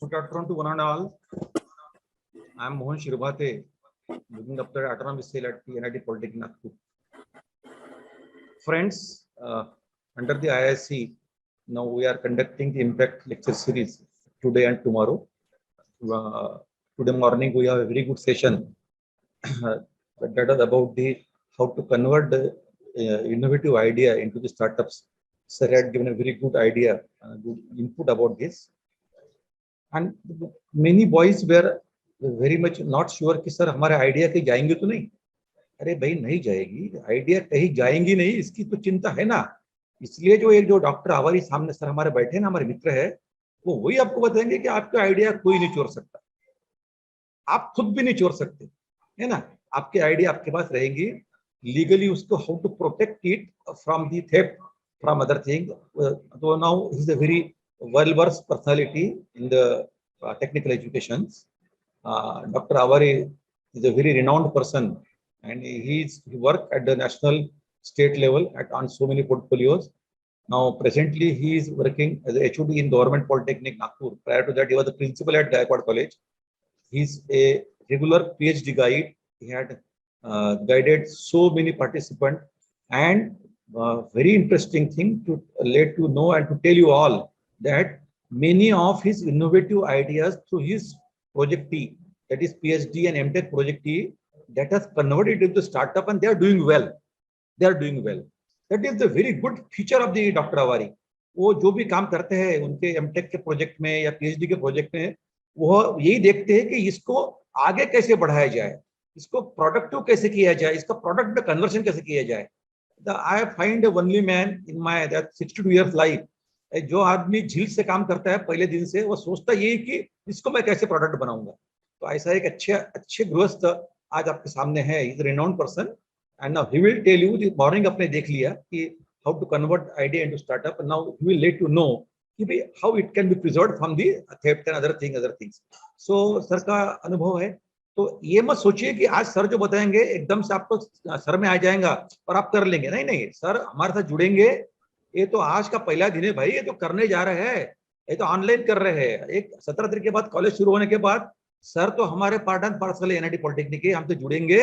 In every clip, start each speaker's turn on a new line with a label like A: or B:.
A: Good afternoon to one and all. I am Mohan Shirbhate, looking after autonomy cell at the NIT Polytechnic Nagpur. Friends, under the IIC, now we are conducting the Impact Lecture Series today and tomorrow. Today morning we have a very good session that is about the how to convert the innovative idea into the startups. Sir had given a very good idea, good input about this. And many boys were very much not sure कि sir हमारे idea कहीं जाएंगे तो नहीं. अरे भाई नहीं जाएगी, आइडिया कहीं जाएंगी नहीं, इसकी तो चिंता है ना. इसलिए जो डॉक्टर आवारी सामने सर हमारे बैठे ना, हमारे मित्र है, वो वही आपको बताएंगे कि आपका आइडिया कोई नहीं चोर सकता, आप खुद भी नहीं चोर सकते, है ना. आपके आइडिया आपके पास रहेंगी, लीगली उसको how to protect it from the theft from other thing. तो now he is a very well-versed personality in the technical education. Dr. Avari is a very renowned person, and he worked at the national, state level on so many portfolios. Now, presently, he is working as a HOD in Government Polytechnic Nagpur. Prior to that, he was the principal at Gaikwad College. He is a regular PhD guide. He had guided so many participants, and very interesting thing to let you know and to tell you all that many of his innovative ideas through his project T, that is PhD and MTech project T, that has converted into startup, and they are doing well. They are doing well. That is the very good feature of the Dr. Avari. वो जो भी काम करते हैं उनके MTech के project में या PhD के प्रोजेक्ट में, वो यही देखते हैं कि इसको आगे कैसे बढ़ाया जाए, इसको प्रोडक्टिव कैसे किया जाए, इसका प्रोडक्ट में कन्वर्शन कैसे किया जाए. I find a only man in my that 62 years life. जो आदमी झील से काम करता है पहले दिन से, वो सोचता यही कि इसको मैं कैसे प्रोडक्ट बनाऊंगा. तो ऐसा एक अच्छे गृहस्थ आज आपके सामने है. Is renowned person, and now he will tell you. Morning आपने देख लिया कि how to convert idea into startup. Now he will let you know कि भाई how it can be preserved from the theft and other things. So sir का अनुभव है, तो ये मत सोचिए कि आज सर जो बताएंगे एकदम से आपको सर में आ जाएगा और आप कर लेंगे. नहीं, सर हमारे साथ जुड़ेंगे. ये तो आज का पहला दिन है भाई, ये तो करने जा रहे हैं, ये तो ऑनलाइन कर रहे हैं. एक 17 तारीख के बाद कॉलेज शुरू होने के बाद सर तो हमारे पार्ट एंड पार्सल है NIT पॉलिटेक्निक के. हम तो जुड़ेंगे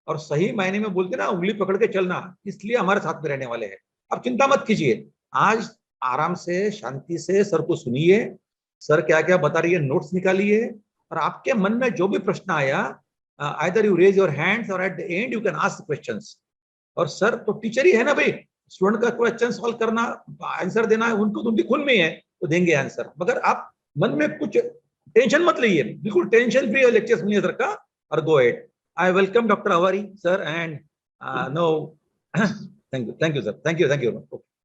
A: और सही मायने में बोलते ना, उंगली पकड़ के चलना, इसलिए हमारे साथ में रहने वाले हैं. आप चिंता मत कीजिए, आज आराम से शांति से सर को सुनिए, सर क्या क्या बता रही है नोट्स निकालिए, और आपके मन में जो भी प्रश्न आया, either you raise your hands और at the end you can ask questions. और सर तो टीचर ही है ना भाई, स्टूडेंट का क्वेश्चन सॉल्व करना, आंसर देना है उनको, तो उनकी खून में है, तो देंगे आंसर. मगर आप मन में कुछ टेंशन मत लीजिए, बिल्कुल टेंशन फ्री लेक्चर सुनिए सर का, और go ahead. I welcome doctor Awari sir, and no thank you sir. Thank you.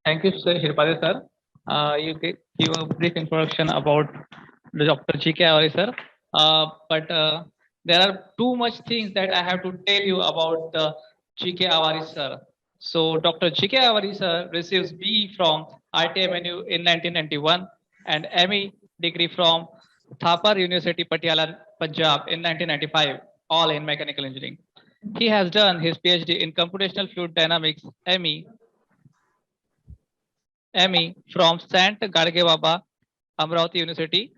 B: Thank you, Sir Shirpade sir. You give a brief introduction about the Dr. G.K. Avari sir. But there are too much things that I have to tell you about the G.K. Avari sir. So Dr. G.K. Avari sir receives BE from RTMNU in 1991 and ME degree from Thapar University, Patiala, Punjab in 1995, all in mechanical engineering. He has done his PhD in computational fluid dynamics, ME from Sant Gadgewaba, Amravati University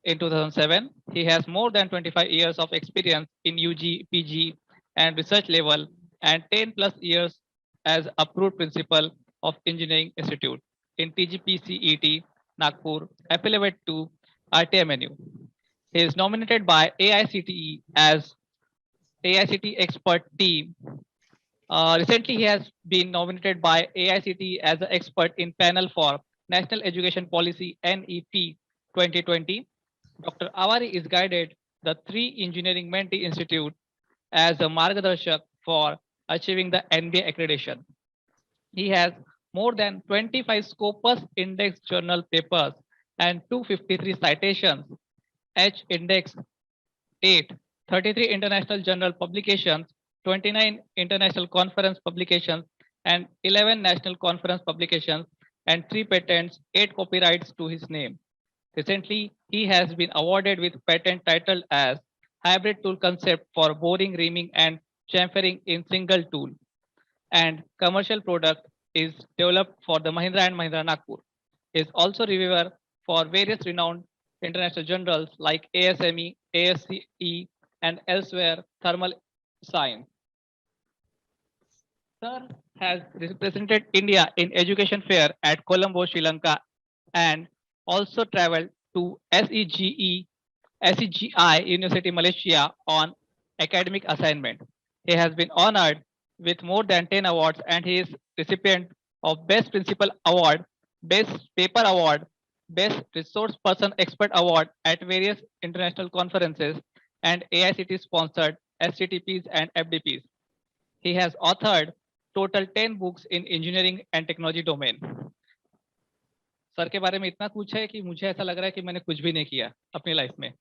B: in 2007. He has more than 25 years of experience in UG, PG and research level, and 10 plus years as approved principal of Engineering Institute in TGPCET, Nagpur, affiliate to RTMNU. He is nominated by AICTE as AICTE expert team. Recently, he has been nominated by AICTE as an expert in panel for National Education Policy NEP 2020. Dr. Avari is guided the 3 Engineering Mentee Institute as a Margadarshak for achieving the NBA accreditation. He has more than 25 Scopus Index journal papers and 253 citations, H Index 8, 33 international journal publications, 29 international conference publications, and 11 national conference publications, and 3 patents, 8 copyrights to his name. Recently, he has been awarded with patent titled as Hybrid Tool Concept for Boring, Reaming, and Chamfering in Single Tool, and commercial product is developed for the Mahindra and Mahindra Nagpur. He is also reviewer for various renowned international journals like ASME, ASCE, and elsewhere thermal science. Sir has represented India in education fair at Colombo, Sri Lanka, and also traveled to SEGI University, Malaysia on academic assignment. He has been honored with more than 10 awards and he is recipient of Best Principal Award, Best Paper Award, Best Resource Person Expert Award at various international conferences and AICT sponsored SCTPs and FDPs. He has authored total 10 books in engineering and technology domain. Sir के बारे में इतना कुछ है कि मुझे ऐसा लग रहा है कि मैंने कुछ भी नहीं किया अपनी लाइफ में.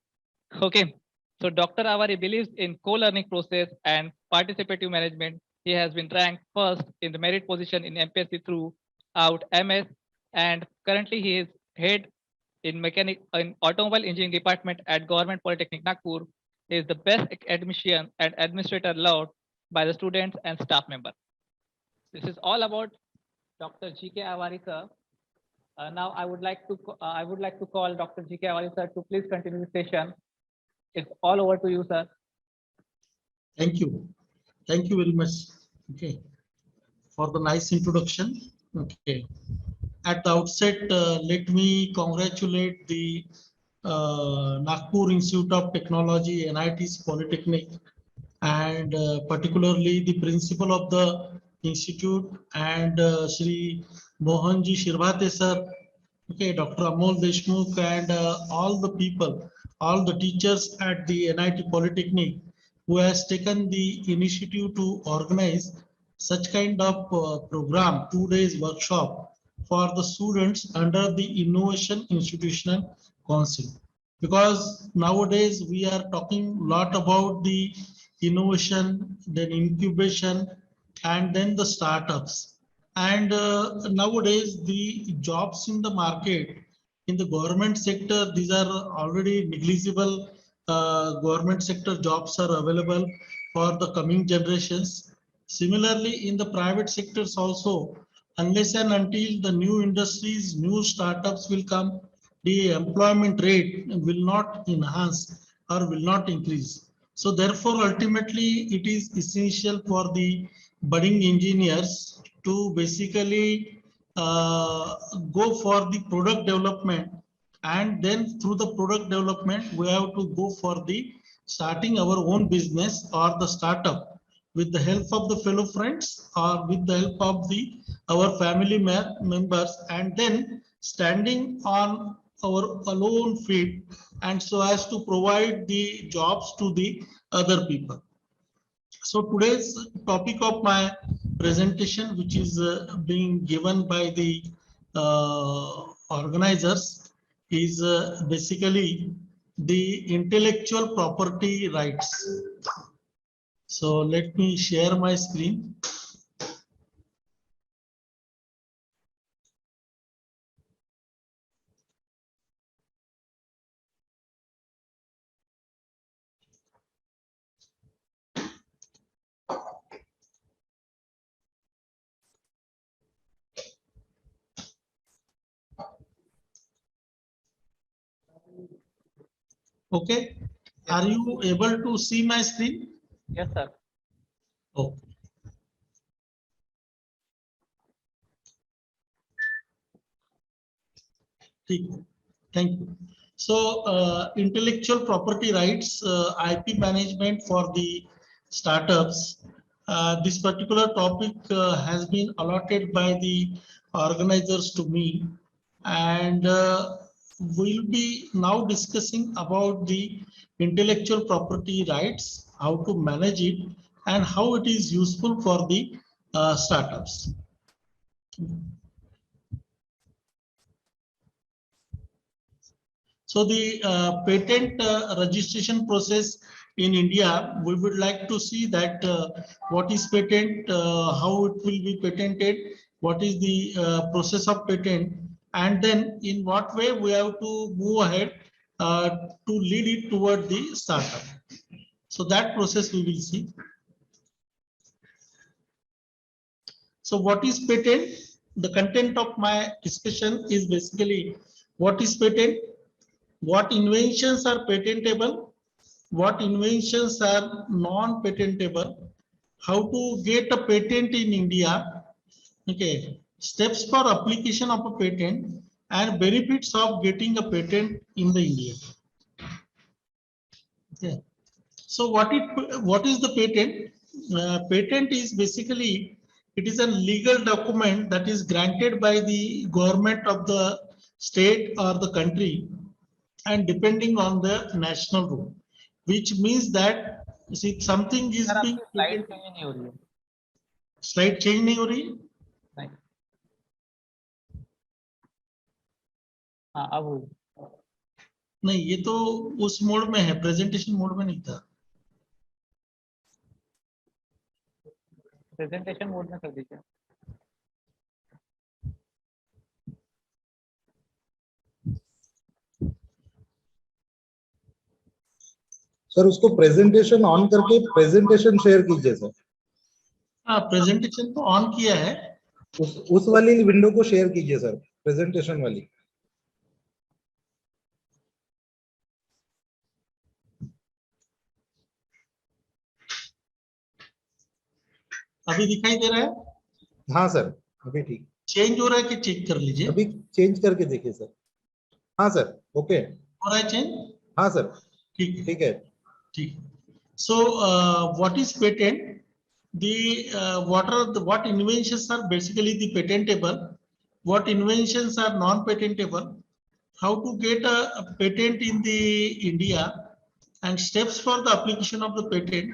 B: Okay, so Dr. Avari believes in co-learning process and participative management. He has been ranked first in the merit position in MPSC throughout MS, and currently he is head in automobile engineering department at Government Polytechnic Nagpur. He is the best academician and administrator loved by the students and staff members. This is all about Dr. G.K. Avari sir. Now I would like to call Dr. G.K. Avari sir to please continue the session. It's all over to you, sir.
C: Thank you. Thank you very much. Okay, for the nice introduction. Okay, at the outset, let me congratulate the Nagpur Institute of Technology, NIT's Polytechnic, and particularly the principal of the institute and Shri Mohanji Shirbhate sir, okay, Dr. Amol Deshmukh, and all the people, all the teachers at the NIT Polytechnic who has taken the initiative to organize such kind of program, 2 days workshop for the students under the Innovation Institutional Council. Because nowadays we are talking a lot about the innovation, then incubation, and then the startups. And nowadays the jobs in the market, in the government sector, these are already negligible. Government sector jobs are available for the coming generations. Similarly, in the private sectors also, unless and until the new industries, new startups will come, the employment rate will not enhance or will not increase. So therefore, ultimately, it is essential for the budding engineers to basically go for the product development, and then through the product development we have to go for the starting our own business or the startup with the help of the fellow friends or with the help of the our family members, and then standing on our alone feet, and so as to provide the jobs to the other people. So today's topic of my presentation, which is being given by the organizers, is basically the intellectual property rights. So let me share my screen. Okay, are you able to see my screen?
B: Yes, sir.
C: Okay. Thank you. So intellectual property rights, IP management for the startups. This particular topic has been allotted by the organizers to me, and we'll be now discussing about the intellectual property rights, how to manage it, and how it is useful for the startups. So the patent registration process in India, we would like to see that what is patent, how it will be patented, what is the process of patent, and then in what way we have to move ahead to lead it toward the startup. So that process we will see. So what is patent? The content of my discussion is basically what is patent, what inventions are patentable, what inventions are non-patentable, how to get a patent in India, okay, steps for application of a patent and benefits of getting a patent in the India. Okay. So what is the patent? Patent is basically, it is a legal document that is granted by the government of the state or the country and depending on the national rule, which means that see something is
B: sir
C: being
B: आपकी slide
C: patented.
B: Change नहीं हो रही है.
C: Slide change नहीं हो रही है?
B: नहीं. हाँ अब हुई.
C: नहीं, ये तो उस मोड में है, प्रेजेंटेशन मोड में नहीं था.
B: प्रेजेंटेशन मोड में कर दीजिए.
A: सर उसको प्रेजेंटेशन ऑन करके प्रेजेंटेशन शेयर कीजिए सर.
C: हाँ, प्रेजेंटेशन तो ऑन किया है.
A: उस वाली विंडो को शेयर कीजिए सर, प्रेजेंटेशन वाली.
C: अभी दिखाई दे रहा है?
A: हाँ सर अभी ठीक.
C: चेंज हो रहा है कि चेक कर लीजिए.
A: अभी चेंज करके देखिए सर. हाँ सर ओके.
C: हो रहा है चेंज?
A: हाँ सर
C: ठीक है.
A: ठीक है.
C: ठीक. So what is patent? What inventions are basically the patentable? What inventions are non-patentable? How to get a patent in the India and steps for the application of the patent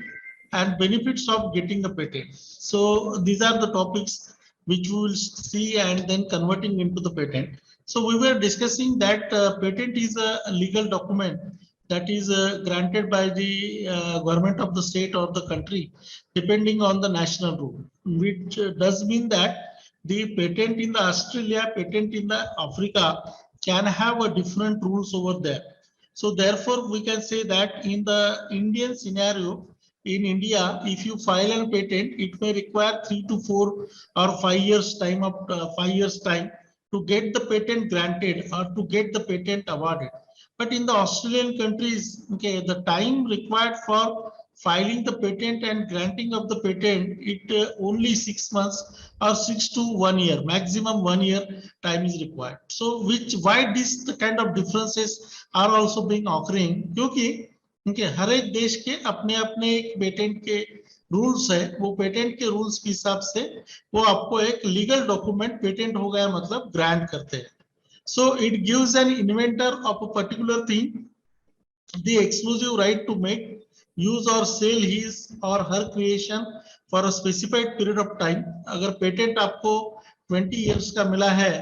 C: and benefits of getting a patent. So these are the topics which we will see and then converting into the patent. So we were discussing that patent is a legal document that is granted by the government of the state or the country depending on the national rule, which does mean that the patent in the Australia, patent in the Africa can have a different rules over there. So therefore we can say that in the Indian scenario, in India, if you file a patent, it may require 3 to 4 or 5 years time of 5 years time to get the patent granted or to get the patent awarded. But in the Australian countries, okay, the time required for filing the patent and granting of the patent, it only 6 months or 6 to 1 year, maximum 1 year time is required. So why this the kind of differences are also being occurring? क्योंकि हर एक देश के अपने अपने एक patent के rules है, वो पेटेंट के रूल्स के हिसाब से वो आपको एक लीगल डॉक्यूमेंट पेटेंट हो गया मतलब ग्रांट करते हैं. So it gives an inventor of a particular thing the exclusive right to make, use or sell his or her creation for a specified period of time. अगर patent आपको 20 years का मिला है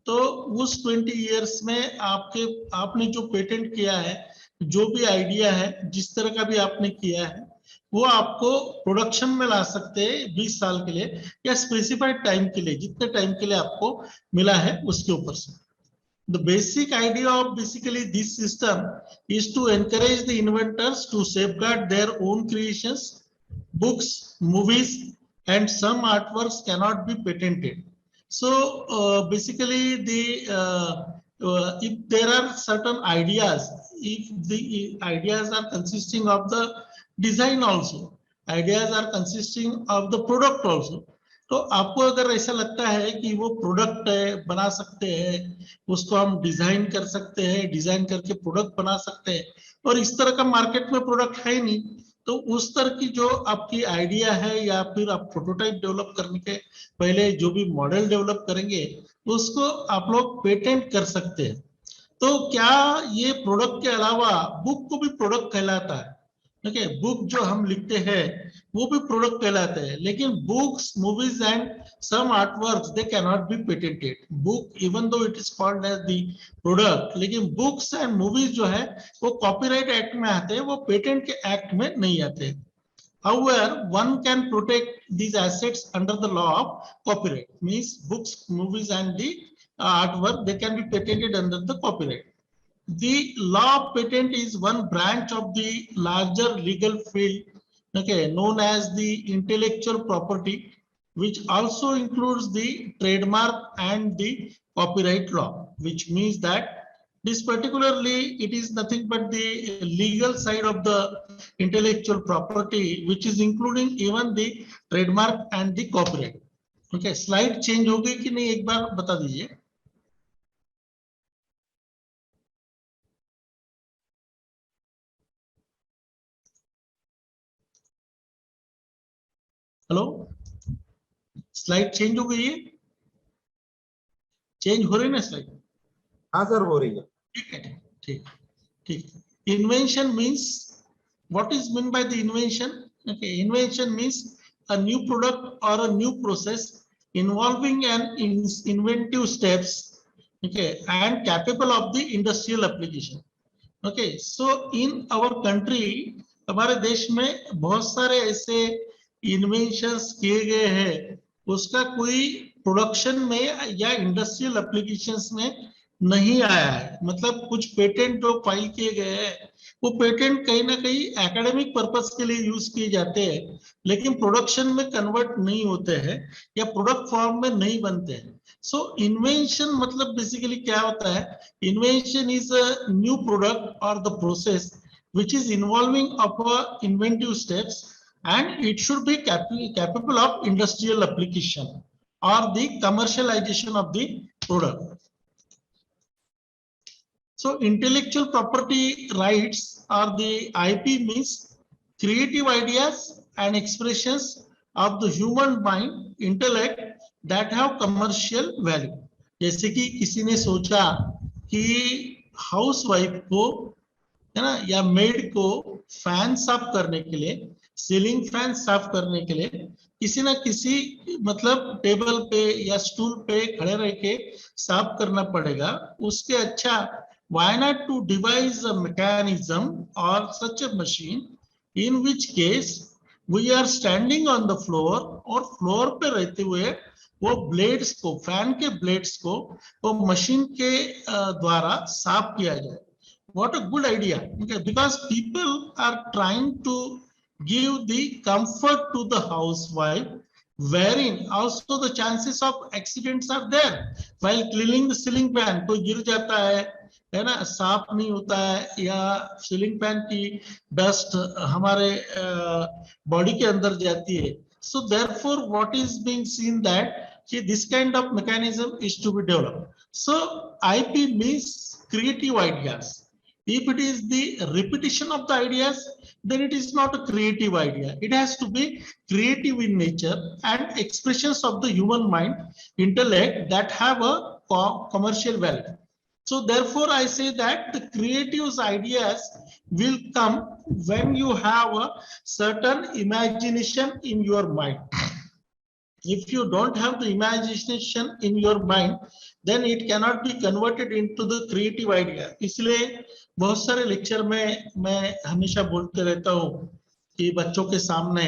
C: तो उस 20 years में आपने जो पेटेंट किया है, जो भी आइडिया है, जिस तरह का भी आपने किया है, वो आपको प्रोडक्शन में ला सकते हैं 20 साल के लिए या स्पेसिफाइड टाइम के लिए, जितने टाइम के लिए आपको मिला है उसके ऊपर से. The basic idea of basically this system is to encourage the inventors to safeguard their own creations. Books, movies, and some artworks cannot be patented. So basically, if there are certain ideas, if the ideas are consisting of the design also, ideas are consisting of the product also. तो आपको अगर ऐसा लगता है कि वो product है, बना सकते हैं, उसको हम डिजाइन कर सकते हैं, डिजाइन करके प्रोडक्ट बना सकते हैं, और इस तरह का मार्केट में प्रोडक्ट है नहीं, तो उस तरह की जो आपकी आइडिया है या फिर आप प्रोटोटाइप डेवलप करने के पहले जो भी मॉडल डेवलप करेंगे उसको आप लोग पेटेंट कर सकते हैं. तो क्या ये प्रोडक्ट के अलावा बुक को भी प्रोडक्ट कहलाता है? Okay, बुक जो हम लिखते हैं वो भी प्रोडक्ट कहलाते हैं, लेकिन books, movies and some artworks they can not be patented. Book even though it is called as the product, लेकिन बुक्स एंड मूवीज जो है वो कॉपीराइट एक्ट में आते हैं, वो पेटेंट के एक्ट में नहीं आते. However, one can protect these assets under the law of copyright. Means books, movies and the artwork, they can be patented under the copyright. The law of patent is one branch of the larger legal field, okay, known as the intellectual property, which also includes the trademark and the copyright law, which means that This particularly, it is nothing but the legal side of the intellectual property, which is including even the trademark and the copyright. Okay, slide change हो गई कि नहीं, एक बार बता दीजिए. Hello, slide change हो गई है? चेंज हो रही है ना स्लाइड?
A: हाँ सर, हो रही है.
C: ठीक है, ठीक ठीक. Invention means, what is meant by the invention? Okay, invention means a new product or a new process involving an inventive steps, okay, and capable of the industrial application. Okay, so in our country, हमारे देश में बहुत सारे ऐसे inventions किए गए हैं, उसका कोई प्रोडक्शन में या इंडस्ट्रियल एप्लीकेशंस में नहीं आया है. मतलब कुछ पेटेंट जो फाइल किए गए हैं, वो पेटेंट कहीं ना कहीं एकेडमिक पर्पस के लिए यूज किए जाते हैं, लेकिन प्रोडक्शन में कन्वर्ट नहीं होते हैं या प्रोडक्ट फॉर्म में नहीं बनते हैं. सो इन्वेंशन मतलब बेसिकली क्या होता है? Invention is a new product और the process which is involving of inventive steps, and it should be capable of industrial application or the commercialization of the product. So intellectual property rights or the IP means creative ideas and expressions of the human mind, intellect that have commercial value. जैसे कि किसी ने सोचा कि housewife को, है ना, या मेड को फैन साफ करने के लिए, सीलिंग फैन साफ करने के लिए किसी ना किसी मतलब टेबल पे या स्टूल पे खड़े रह के साफ करना पड़ेगा. उसके अच्छा, why not to devise a mechanism or such a machine in which case we are standing on the floor और फ्लोर पे रहते हुए वो ब्लेड्स को, फैन के ब्लेड्स को वो मशीन के द्वारा साफ किया जाए. What a good idea, okay, because people are trying to give the comfort to the housewife, wherein also the chances of accidents are there while cleaning the ceiling fan. कोई गिर जाता है ना, साफ नहीं होता है, या सीलिंग फैन की डस्ट हमारे बॉडी के अंदर जाती है. So therefore what is being seen that this kind of mechanism is to be developed. So IP means creative ideas. If it is the repetition of the ideas, then it is not a creative idea. It has to be creative in nature and expressions of the human mind, intellect that have a commercial value. So therefore I say that the creative ideas will come when you have a certain imagination in your mind. If you don't have the imagination in your mind, then it cannot be converted into the creative idea. इसलिए बहुत सारे lecture में मैं हमेशा बोलते रहता हूँ कि बच्चों के सामने,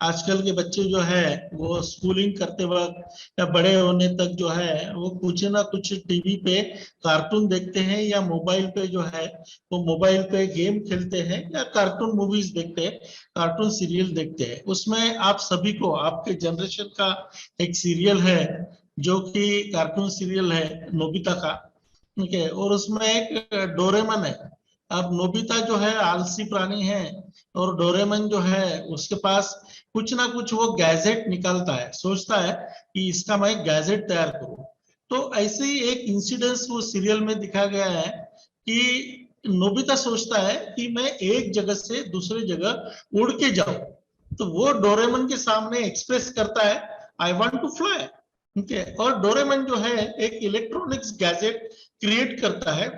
C: आजकल के बच्चे जो है वो स्कूलिंग करते वक्त या बड़े होने तक जो है वो कुछ ना कुछ टीवी पे कार्टून देखते हैं या मोबाइल पे जो है वो मोबाइल पे गेम खेलते हैं या कार्टून मूवीज देखते हैं, कार्टून सीरियल देखते हैं. उसमें आप सभी को, आपके जनरेशन का एक सीरियल है जो कि कार्टून सीरियल है नोबिता का, ठीक है, और उसमें एक डोरेमन है. अब नोबिता जो है आलसी प्राणी है और डोरेमन जो है उसके पास कुछ ना कुछ वो गैजेट निकालता है, सोचता है कि इसका मैं गैजेट तैयार करूं. तो ऐसे ही एक इंसिडेंस वो सीरियल में दिखा गया है कि नोबिता सोचता है कि मैं एक जगह से दूसरी जगह उड़ के जाऊं, तो वो डोरेमन के सामने एक्सप्रेस करता है आई वांट टू फ्लाई, ठीक है, और डोरेमन जो है एक इलेक्ट्रॉनिक्स गैजेट क्रिएट करता है.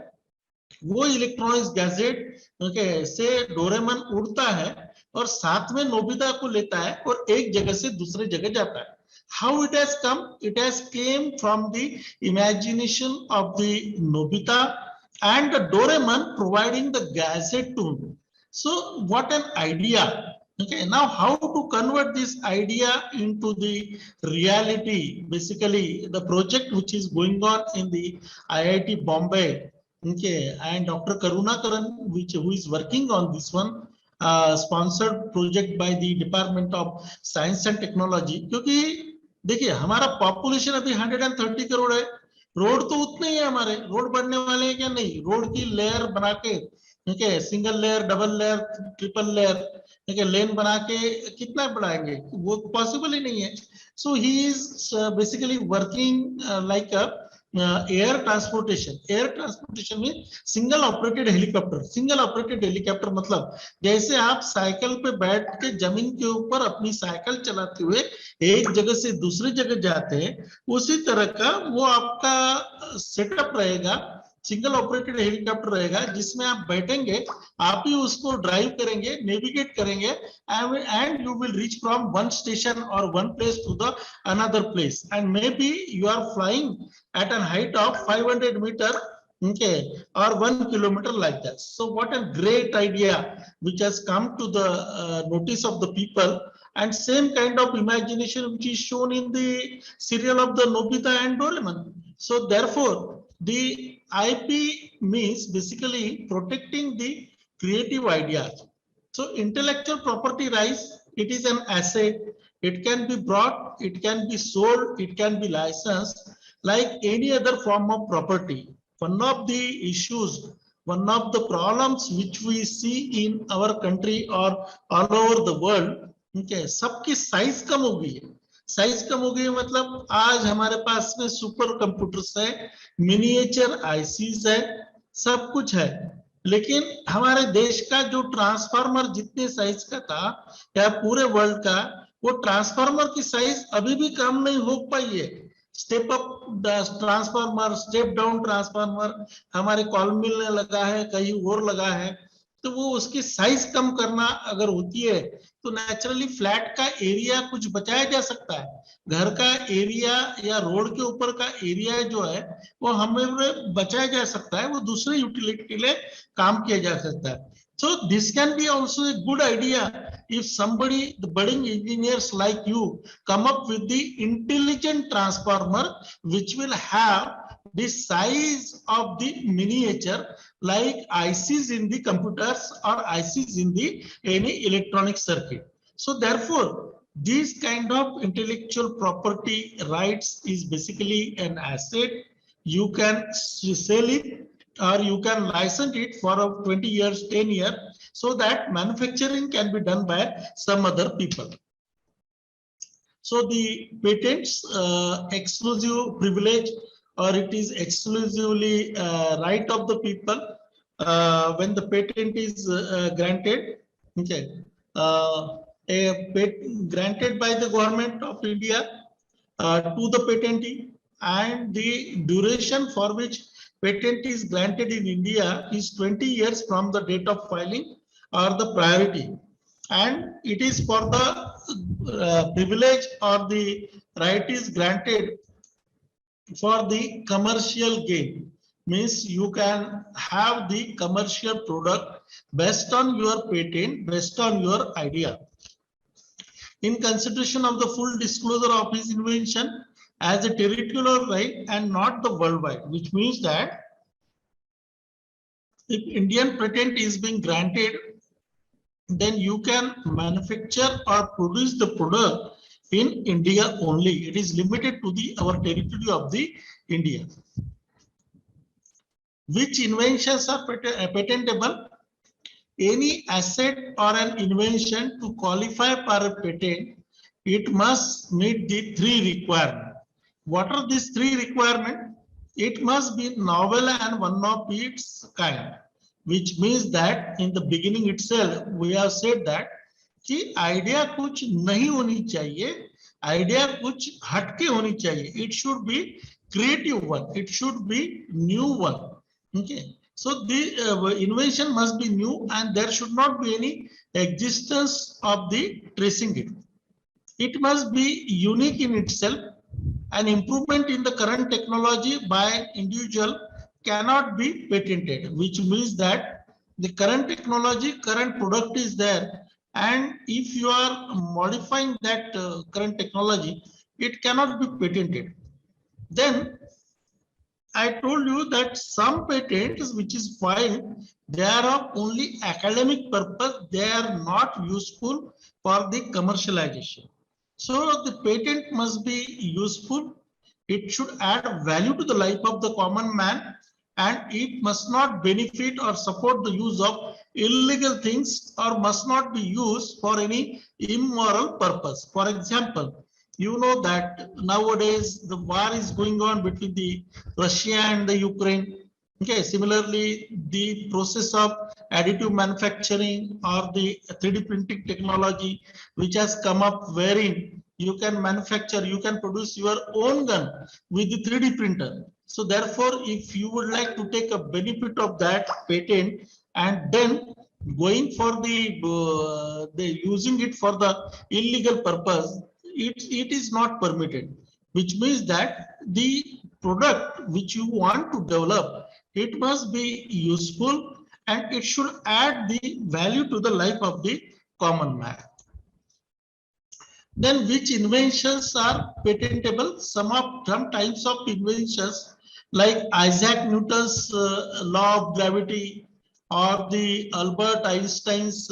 C: वो इलेक्ट्रॉनिक्स गैजेट से डोरेमन उड़ता है और साथ में नोबिता को लेता है और एक जगह से दूसरे जगह जाता है. How it has come? It has came from the imagination of the Nobita and the Doraemon providing the gadget to him. So what an idea. Okay, now how to convert this idea into the reality? Basically, the project which is going on in the IIT Bombay, okay, and Dr. Karunakaran, who is working on this one, sponsored project by the Department of Science and Technology. क्योंकि देखिए हमारा population अभी 130 करोड़ है, road तो उतने ही है हमारे, road बनने वाले हैं क्या? नहीं, रोड की लेयर बना के, ठीक है, single layer, double layer, triple layer, ठीक है, लेन बना के कितना बढ़ाएंगे? वो पॉसिबल ही नहीं है. So he is basically working like a air transportation. Air transportation में single operated helicopter. Single operated helicopter मतलब जैसे आप साइकिल पे बैठ के जमीन के ऊपर अपनी साइकिल चलाते हुए एक जगह से दूसरी जगह जाते हैं, उसी तरह का वो आपका सेटअप रहेगा. सिंगल ऑपरेटेड हेलीकॉप्टर रहेगा जिसमें आप बैठेंगे, आप ही उसको ड्राइव करेंगे, नेविगेट करेंगे, and you will reach from one station और one place to the another place, and maybe you are flying at a height of 500 meter, okay, or 1 kilometer, like that. So what a great idea which has come to the notice of the people, and same kind of imagination which is shown in the serial of the Nobita and Doraemon. So therefore the IP means basically protecting the creative ideas. So intellectual property rights, it is an asset. It can be brought, it can be sold, it can be licensed like any other form of property. One of the issues, one of the problems which we see in our country or all over the world, okay, सबकी size कम हो गई है. Size कम हो गई मतलब आज हमारे पास में सुपर कंप्यूटर्स है, मिनिएचर आईसीज है, सब कुछ है, लेकिन हमारे देश का जो ट्रांसफार्मर जितने साइज का था या पूरे वर्ल्ड का, वो ट्रांसफार्मर की साइज अभी भी कम नहीं हो पाई है. Step up transformer, step down transformer हमारे कॉलमिल में लगा है, कहीं और लगा है, तो वो उसकी साइज कम करना अगर होती है तो नेचुरली फ्लैट का एरिया कुछ बचाया जा सकता है. घर का एरिया या रोड के ऊपर का एरिया जो है वो हमें बचाया जा सकता है, वो दूसरे यूटिलिटी के लिए काम किया जा सकता है. So this can be also a good idea if somebody, the budding engineers like you, come up with the intelligent transformer which will have the size of the miniature like ICs in the computers or ICs in the any electronic circuit. So therefore, this kind of intellectual property rights is basically an asset. You can sell it or you can license it for 20 years, 10 years, so that manufacturing can be done by some other people. So the patents exclusive privilege, or it is exclusively right of the people when the patent is granted, okay, a patent granted by the government of India to the patentee, and the duration for which patent is granted in India is 20 years from the date of filing or the priority, and it is for the privilege or the right is granted for the commercial gain. Means you can have the commercial product based on your patent, based on your idea, in consideration of the full disclosure of his invention as a territorial right and not the worldwide, which means that if Indian patent is being granted, then you can manufacture or produce the product in India only. It is limited to the our territory of the India. Which inventions are patentable? Any asset or an invention to qualify for a patent, it must meet the three requirements. What are these three requirements? It must be novel and one of its kind, which means that in the beginning itself we have said that कि idea कुछ नहीं होनी चाहिए, idea कुछ हटके होनी चाहिए. It should be creative one, it should be new one. Okay, so the invention must be new and there should not be any existence of the tracing it. It must be unique in itself. An improvement in the current technology by an individual cannot be patented, which means that the current technology, current product is there, and if you are modifying that current technology, it cannot be patented. Then I told you that some patents which is filed, they are of only academic purpose, they are not useful for the commercialization. So the patent must be useful, it should add value to the life of the common man, and it must not benefit or support the use of illegal things or must not be used for any immoral purpose. For example, you know that nowadays the war is going on between the Russia and the Ukraine. Okay, similarly, the process of additive manufacturing or the 3D printing technology, which has come up wherein you can manufacture, you can produce your own gun with the 3D printer. So therefore, if you would like to take a benefit of that patent and then going for the using it for the illegal purpose, it is not permitted, which means that the product which you want to develop, it must be useful and it should add the value to the life of the common man. Then which inventions are patentable? Some types of inventions like Isaac Newton's law of gravity or the Albert Einstein's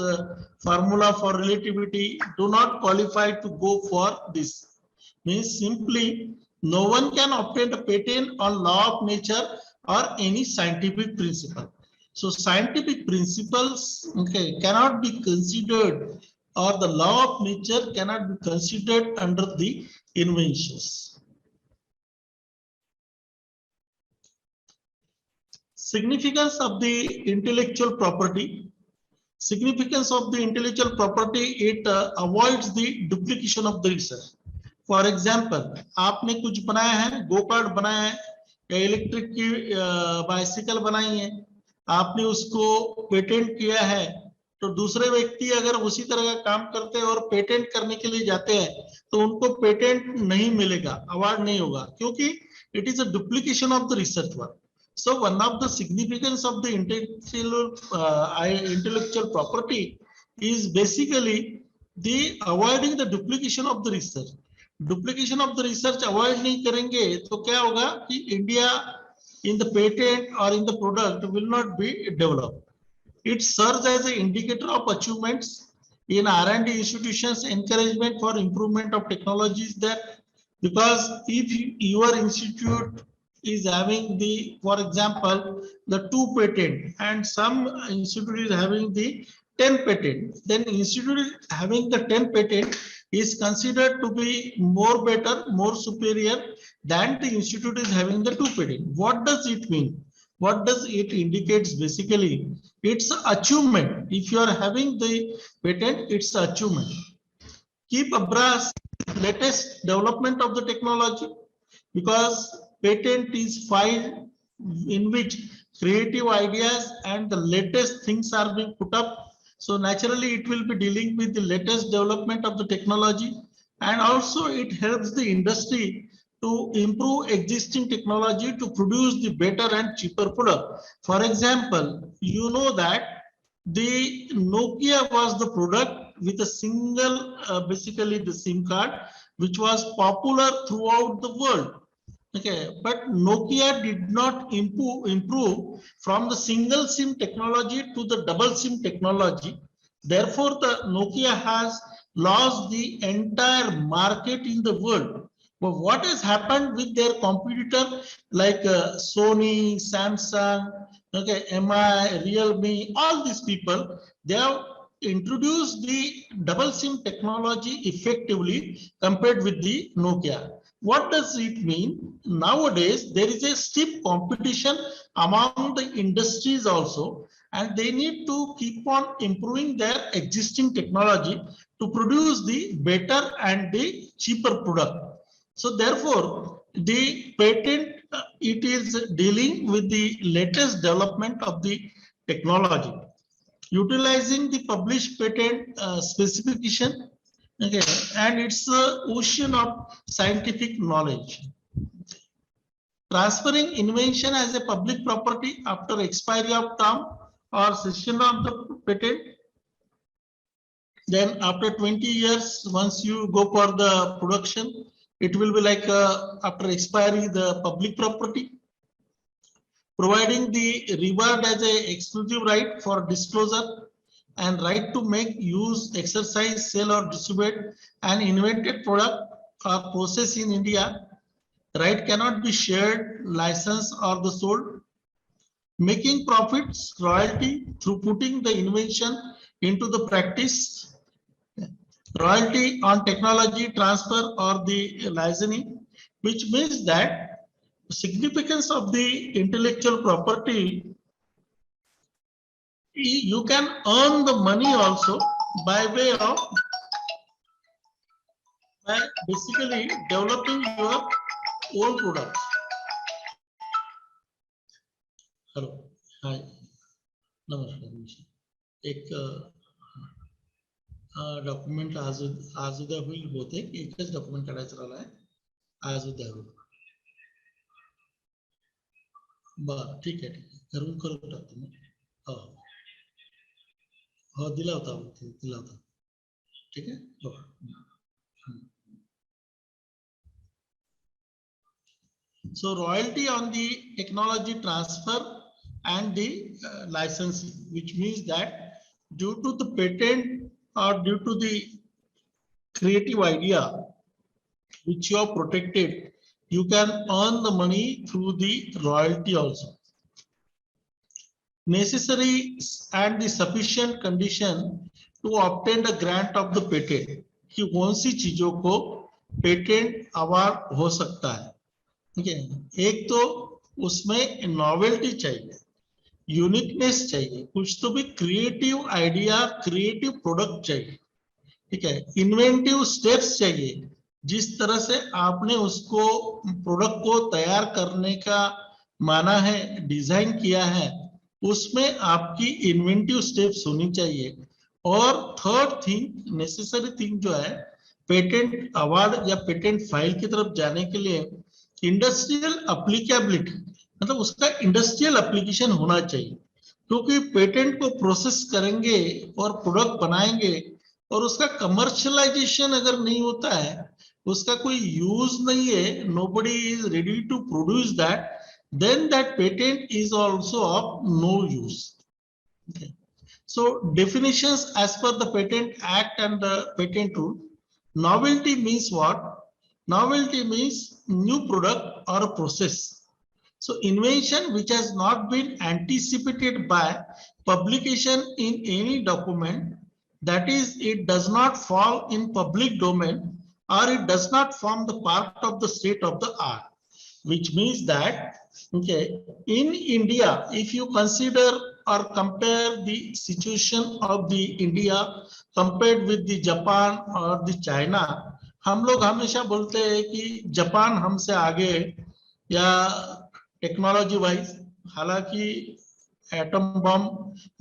C: formula for relativity do not qualify to go for this. Means simply no one can obtain a patent on law of nature or any scientific principle. So scientific principles, okay, cannot be considered, or the law of nature cannot be considered under the inventions. Significance of the intellectual property. Significance of the intellectual property, it avoids the duplication of the research. For example, आपने कुछ बनाया है, go kart बनाया है या electric की bicycle बनाई है, आपने उसको पेटेंट किया है, तो दूसरे व्यक्ति अगर उसी तरह का काम करते हैं और पेटेंट करने के लिए जाते हैं तो उनको पेटेंट नहीं मिलेगा, अवार्ड नहीं होगा, क्योंकि it is a duplication of the research work. So one of the significance of the intellectual property is basically the avoiding the duplication of the research. Duplication of the research avoid नहीं करेंगे तो क्या होगा कि India in the patent or in the product will not be developed. It serves as an indicator of achievements in R&D institutions, encouragement for improvement of technologies there. Because if your institute is having the, for example, the 2 patent and some institute is having the 10 patent, then institute having the 10 patent is considered to be more better, more superior than the institute is having the 2 patent. What does it mean? What does it indicates? Basically, it's achievement. If you are having the patent, it's achievement. Keep abreast latest development of the technology, because patent is filed in which creative ideas and the latest things are being put up. So naturally, it will be dealing with the latest development of the technology, and also it helps the industry to improve existing technology to produce the better and cheaper product. For example, you know that the Nokia was the product with a single, basically the SIM card, which was popular throughout the world. Okay, but Nokia did not improve from the single SIM technology to the double SIM technology. Therefore, the Nokia has lost the entire market in the world. But what has happened with their competitor like Sony, Samsung, okay, MI, Realme, all these people, they have introduced the double SIM technology effectively compared with the Nokia. What does it mean? Nowadays, there is a stiff competition among the industries also, and they need to keep on improving their existing technology to produce the better and the cheaper product. So therefore, the patent, it is dealing with the latest development of the technology, utilizing the published patent specification. Okay, and it's an ocean of scientific knowledge. Transferring invention as a public property after expiry of term or cessation of the patent. Then after 20 years, once you go for the production, it will be like after expiry the public property. Providing the reward as a exclusive right for disclosure and right to make, use, exercise, sell or distribute an invented product or process in India. Right cannot be shared, licensed, or the sold. Making profits, royalty through putting the invention into the practice. Royalty on technology transfer or the licensing, which means that significance of the intellectual property, you can earn the money also by way of basically developing your own product. Hello, hi, नमस्कार. एक document आज उद्या होईल बहुतेक, एकच document काढायचं राहिलं आहे, आज उद्या होईल. बरं, ठीक आहे, करून टाकतो मी. हो हो, दिला होता, ठीक आहे. हो. So royalty on the technology transfer and the licensing, which means that due to the patent or due to the creative idea which you are protected, you can earn the money through the royalty also. Necessary and the sufficient condition to obtain the grant of the patent, कि कौन सी चीजों को patent award हो सकता है. ठीक है, एक तो उसमें नॉवेल्टी चाहिए, यूनिकनेस चाहिए, कुछ तो भी क्रिएटिव आइडिया, क्रिएटिव प्रोडक्ट चाहिए. ठीक है, इन्वेंटिव स्टेप्स चाहिए, जिस तरह से आपने उसको प्रोडक्ट को तैयार करने का माना है, डिजाइन किया है, उसमें आपकी इन्वेंटिव स्टेप्स होनी चाहिए. और थर्ड थिंग, नेसेसरी थिंग जो है, पेटेंट अवार्ड या पेटेंट फाइल की तरफ जाने के लिए इंडस्ट्रियल एप्लीकेबिलिटी, मतलब उसका इंडस्ट्रियल एप्लीकेशन होना चाहिए. क्योंकि पेटेंट को प्रोसेस करेंगे और प्रोडक्ट बनाएंगे और उसका कमर्शियलाइजेशन अगर नहीं होता है, उसका कोई यूज नहीं है, nobody is ready to produce that, then that patent is also of no use. Okay. So definitions as per the Patent Act and the patent rule. Novelty means what? Novelty means new product or a process. So invention which has not been anticipated by publication in any document, that is, it does not fall in public domain or it does not form the part of the state of the art. Which means that, okay, in India, if you consider or compare the situation of the India compared with the Japan or the China, हम लोग हमेशा बोलते हैं कि Japan हमसे आगे या technology wise, हालांकि एटम बम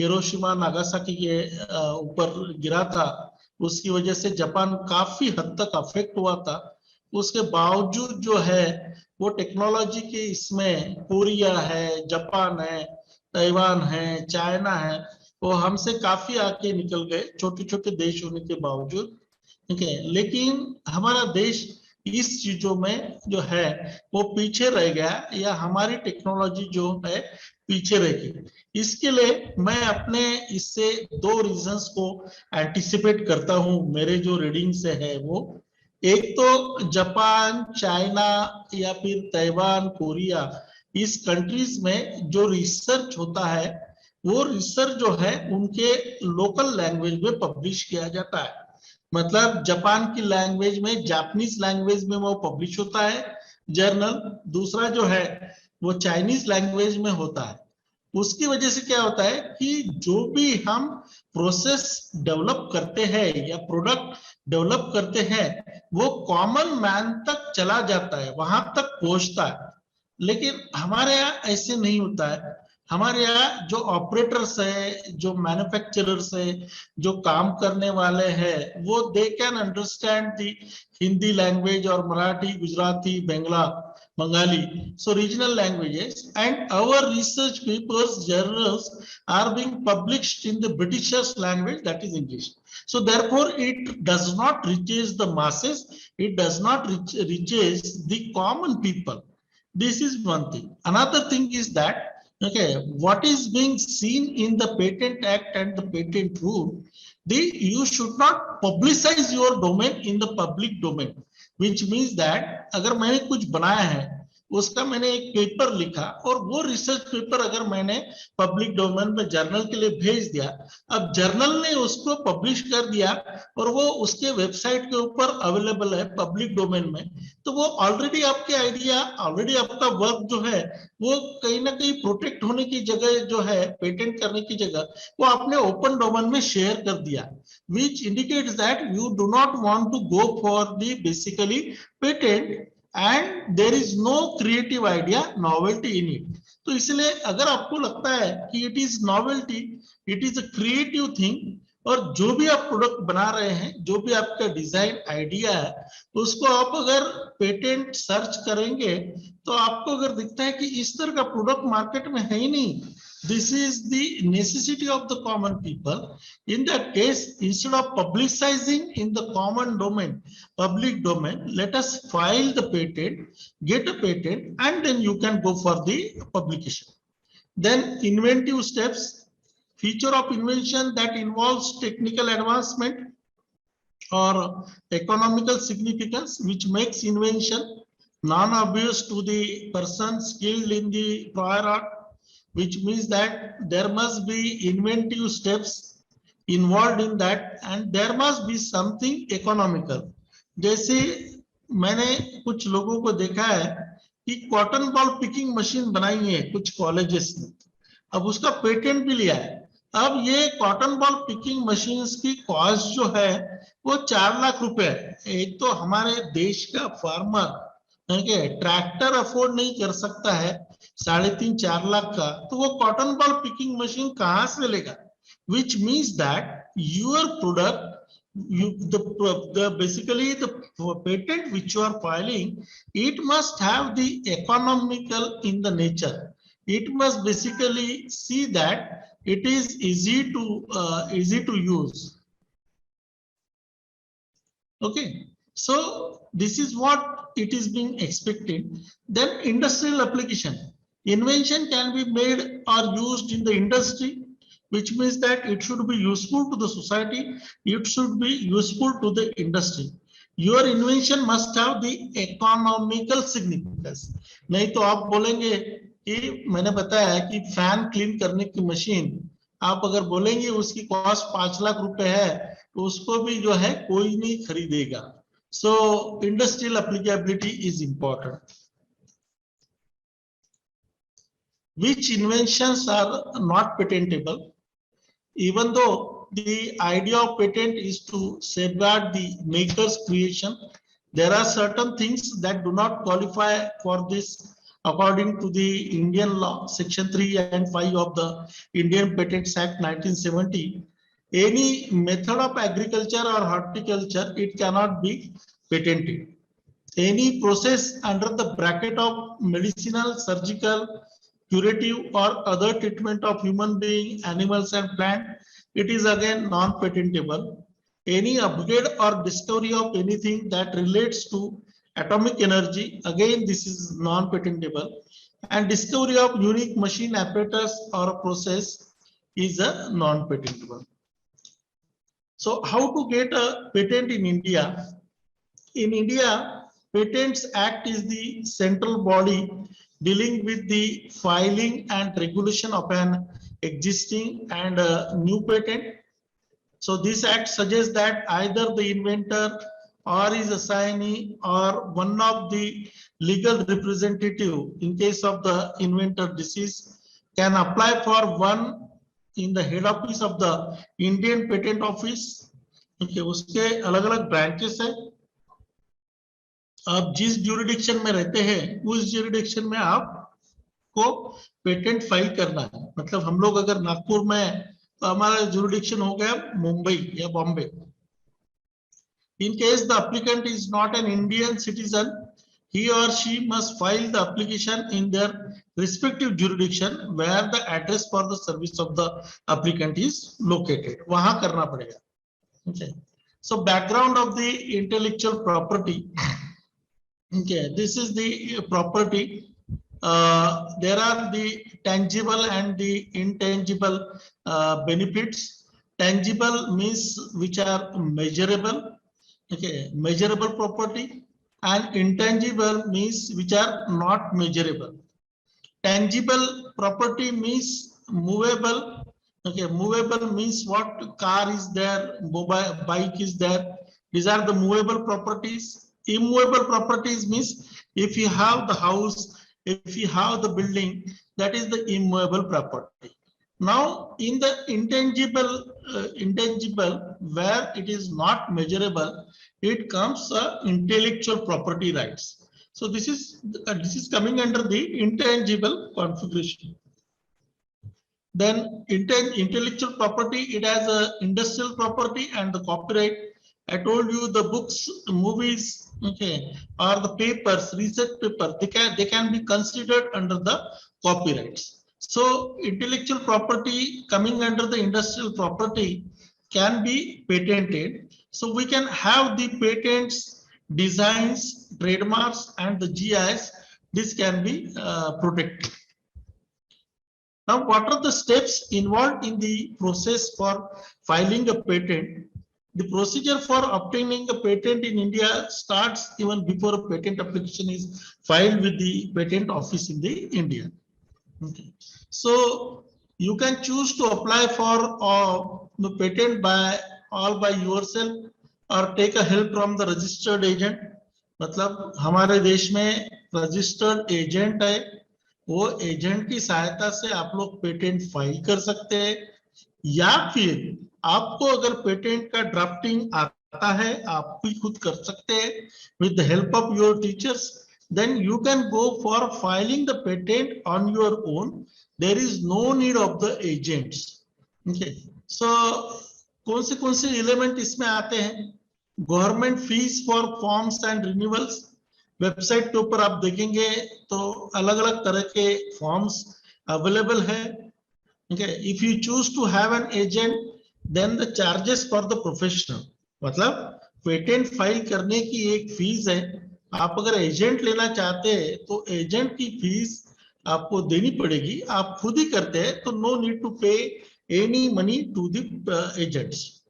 C: हिरोशिमा नागासाकी के ऊपर गिरा था, उसकी वजह से जापान काफी हद तक अफेक्ट हुआ था. उसके बावजूद जो है वो टेक्नोलॉजी के इसमें कोरिया है, जापान है, ताइवान है, चाइना है, वो हमसे काफी आगे निकल गए, छोटे छोटे देश होने के बावजूद. ठीक है, लेकिन हमारा देश इस चीजों में जो है वो पीछे रह गया, या हमारी टेक्नोलॉजी जो है पीछे रह गई. इसके लिए मैं अपने इससे दो रीजंस को एंटिसिपेट करता हूं, मेरे जो रीडिंग से है वो. एक तो जापान, चाइना या फिर ताइवान, कोरिया, इस कंट्रीज में जो रिसर्च होता है, वो रिसर्च जो है उनके लोकल लैंग्वेज में पब्लिश किया जाता है. मतलब जापान की लैंग्वेज में, जापानीज लैंग्वेज में वो पब्लिश होता है जर्नल. दूसरा जो है वो चाइनीज लैंग्वेज में होता है. उसकी वजह से क्या होता है कि जो भी हम प्रोसेस डेवलप करते हैं या प्रोडक्ट डेवलप करते हैं, वो कॉमन मैन तक चला जाता है, वहां तक पहुंचता है. लेकिन हमारे यहाँ ऐसे नहीं होता है. हमारे यहाँ जो ऑपरेटर्स है, जो मैन्युफैक्चरर्स है, जो काम करने वाले हैं, वो they can understand the Hindi language और Marathi, Gujarati, Bengali, so regional languages, and our research papers, journals are being published in the Britishers language, that is English. So therefore it does not reaches the masses, it does not reaches the common people. This is one thing. Another thing is that, okay, what is being seen in the Patent Act and the patent rule, you should not publicize your domain in the public domain. which means that अगर मैंने कुछ बनाया है, उसका मैंने एक paper लिखा और वो रिसर्च पेपर अगर मैंने पब्लिक डोमेन में जर्नल के लिए भेज दिया, अब जर्नल ने उसको पब्लिश कर दिया और वो उसके वेबसाइट के ऊपर अवेलेबल है पब्लिक डोमेन में, तो वो ऑलरेडी आपके आइडिया, ऑलरेडी आपका वर्क जो है वो कहीं ना कहीं प्रोटेक्ट होने की जगह जो है, पेटेंट करने की जगह वो आपने ओपन डोमेन में शेयर कर दिया, which indicates that you do not want to go for the basically patent and there is no creative idea novelty in it. तो इसलिए अगर आपको लगता है कि it is novelty, it is a creative thing, और जो भी आप प्रोडक्ट बना रहे हैं, जो भी आपका डिजाइन आइडिया है, उसको आप अगर पेटेंट सर्च करेंगे तो आपको अगर दिखता है कि इस तरह का प्रोडक्ट मार्केट में है ही नहीं, this is the necessity of the common people. In that case, instead of publicizing in the common domain, public domain, let us file the patent, get a patent, and then you can go for the publication. Then inventive steps, feature of invention that involves technical advancement or economical significance, which makes invention non-obvious to the person skilled in the prior art, which means that there must be inventive steps involved in that and there must be something economical. जैसे मैंने कुछ लोगों को देखा है कि cotton ball picking machine बनाई है कुछ कॉलेजेस ने, अब उसका पेटेंट भी लिया है। अब ये कॉटन बॉल पिकिंग मशीन्स की कॉस्ट जो है वो 4 लाख रुपए है। एक तो हमारे देश का फार्मर ट्रैक्टर अफोर्ड नहीं कर सकता है 3.5-4 लाख का, तो वो कॉटन बॉल पिकिंग मशीन कहां से लेगा? Which means that your product, basically the patent which you are filing, it must have the economical in the nature. It must basically see that it is easy to use. Okay, so this is what it is being expected. Then industrial application, invention can be made or used in the industry, which means that it should be useful to the society, it should be useful to the industry. Your invention must have the economical significance. नहीं तो आप बोलेंगे कि मैंने बताया है कि fan clean करने की मशीन आप अगर बोलेंगे उसकी कॉस्ट 5 लाख रुपए है तो उसको भी जो है कोई नहीं खरीदेगा. So industrial applicability is important. Which inventions are not patentable? Even though the idea of patent is to safeguard the maker's creation, there are certain things that do not qualify for this according to the Indian law, section 3 and 5 of the Indian Patents Act 1970. Any method of agriculture or horticulture, it cannot be patented. Any process under the bracket of medicinal, surgical, curative or other treatment of human being, animals and plant, it is again non-patentable. Any upgrade or discovery of anything that relates to atomic energy, again this is non-patentable. And discovery of unique machine apparatus or process is a non-patentable. So how to get a patent in India? In India, Patents Act is the central body dealing with the filing and regulation of an existing and a new patent. So this act suggests that either the inventor or his assignee or one of the legal representative in case of the inventor deceased can apply for one in the head office of the Indian Patent Office. Okay, उसके अलग-अलग branches है. आप जिस jurisdiction में रहते हैं उस jurisdiction में आपको पेटेंट फाइल करना है. मतलब हम लोग अगर नागपुर में तो हमारा jurisdiction हो गया मुंबई या Bombay. In case the applicant is not an Indian citizen, he or she must file the application in their respective jurisdiction where the address for the service of the applicant is located. वहां करना पड़ेगा. Okay. So background of the intellectual property. Okay, this is the property. There are the tangible and the intangible benefits. Tangible means which are measurable. Okay, measurable property. and intangible means which are not measurable. Tangible property means movable. Okay, movable means what? Car is there, mobile bike is there. These are the movable properties. Immovable properties means if you have the house, if you have the building, that is the immovable property. Now, in the intangible, where it is not measurable, it comes intellectual property rights. So this is coming under the intangible configuration. Then intellectual property, it has a industrial property and the copyright. I told you the books, movies, okay, or the papers, research paper, they can be considered under the copyrights. So intellectual property coming under the industrial property can be patented. So we can have the patents, designs, trademarks, and the GIs. This can be protected. Now, what are the steps involved in the process for filing a patent? The procedure for obtaining a patent in India starts even before a patent application is filed with the patent office in the India. Okay. So you can choose to apply for the patent by yourself or take a help from the registered agent. मतलब हमारे देश में registered agent है, वो agent की सहायता से आप लोग पेटेंट फाइल कर सकते हैं, या फिर आपको अगर पेटेंट का ड्राफ्टिंग आता है आप भी खुद कर सकते हैं with the help of your teachers. Then you can go for filing the patent on your own. There is no need of the agents. Okay. So कौन से एलिमेंट इसमें आते हैं? Government fees for forms and renewals. Website के ऊपर आप देखेंगे तो अलग अलग तरह के फॉर्म्स अवेलेबल है. Okay. If you choose to have an agent, then the charges for the professional, मतलब पेटेंट फाइल करने की एक फीस है. आप अगर एजेंट लेना चाहते हैं तो एजेंट की फीस आपको देनी पड़ेगी. आप खुद ही करते हैं तो no need to pay any money to the agents.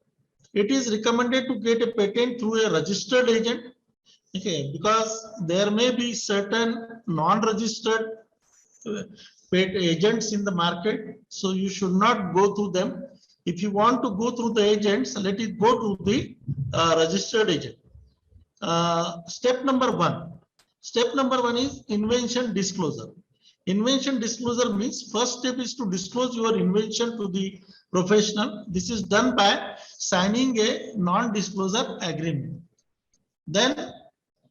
C: It is recommended to get a patent through a registered agent. Okay, because there may be certain non-registered agents in the market, so you should not go through them. If you want to go through the agents, let it go to the registered agent. Step number one is invention disclosure. Invention disclosure means first step is to disclose your invention to the professional. This is done by signing a non-disclosure agreement. Then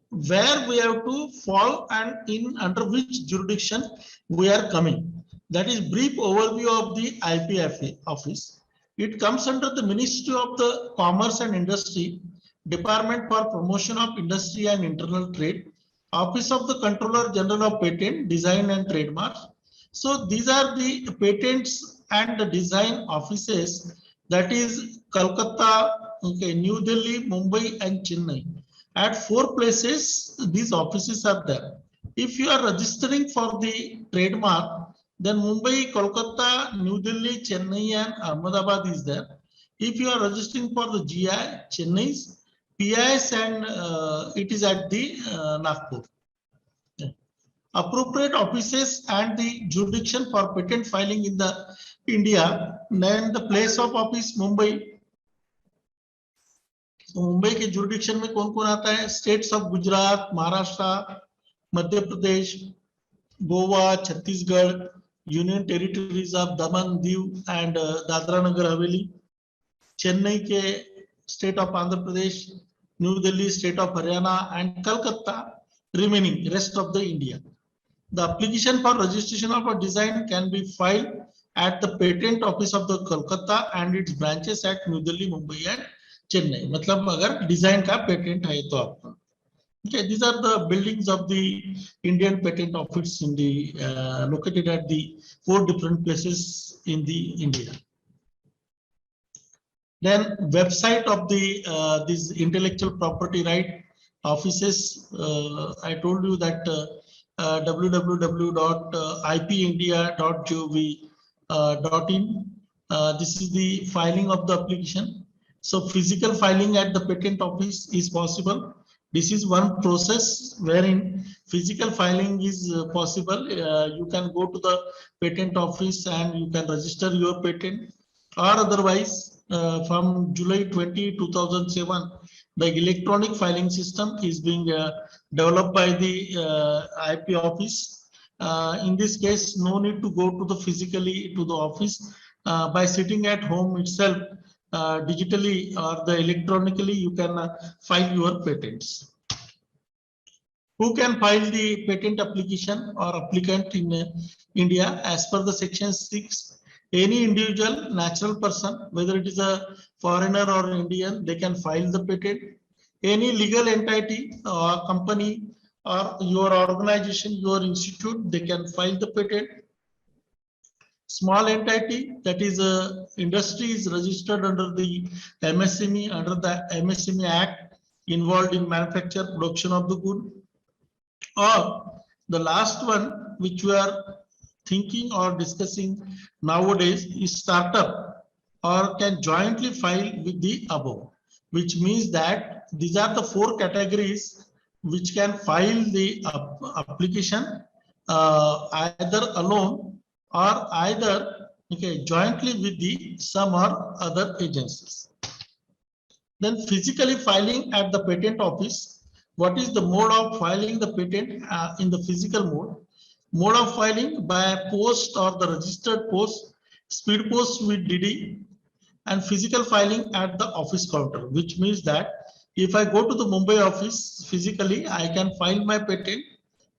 C: where we have to fall and in under which jurisdiction we are coming. That is brief overview of the IPF office. It comes under the Ministry of the Commerce and Industry, Department for Promotion of Industry and Internal Trade, Office of the Controller General of Patent, Design and Trademarks. So these are the patents and the design offices, that is Kolkata, okay, New Delhi, Mumbai and Chennai. At 4 places these offices are there. If you are registering for the trademark, then Mumbai, Kolkata, New Delhi, Chennai and Ahmedabad is there. If you are registering for the GI, Chennai's, PIS and it is at the Nagpur. Appropriate offices and the jurisdiction for patent filing in the India. Then the place of office Mumbai. Mumbai के jurisdiction में कौन कौन आता है? States of Gujarat, Maharashtra, Madhya Pradesh, Goa, Chhattisgarh, union territories of Daman, Diu and Dadra Nagar Haveli, Chennai के state of Andhra Pradesh, new Delhi state of Haryana and Calcutta remaining rest of the India. The application for registration of a design can be filed at the patent office of the Kolkata and its branches at New Delhi, Mumbai and Chennai. मतलब अगर design का patent है तो आपका. Okay, these are the buildings of the Indian Patent Office in the located at the 4 different places in the India. Then website of the this intellectual property right offices. I told you that www.ipindia.gov.in. This is the filing of the application. So physical filing at the patent office is possible. This is one process wherein physical filing is possible. You can go to the patent office and you can register your patent, or otherwise from July 20, 2007, the electronic filing system is being developed by the IP office. In this case, no need to go to the physically to the office. By sitting at home itself, digitally or the electronically, you can file your patents. Who can file the patent application or applicant in India? As per the section 6, any individual, natural person, whether it is a foreigner or Indian, they can file the patent. Any legal entity or company or your organization, your institute, they can file the patent. Small entity, that is industry, is registered under the MSME, under the MSME Act, involved in manufacture, production of the good. Or the last one which we are thinking or discussing nowadays is startup, or can jointly file with the above, which means that these are the 4 categories which can file the application either alone or either jointly with the some or other agencies. Then physically filing at the patent office. What is the mode of filing the patent in the physical mode? Mode of filing by post or the registered post, speed post with DD, and physical filing at the office counter, which means that if I go to the Mumbai office physically, I can file my patent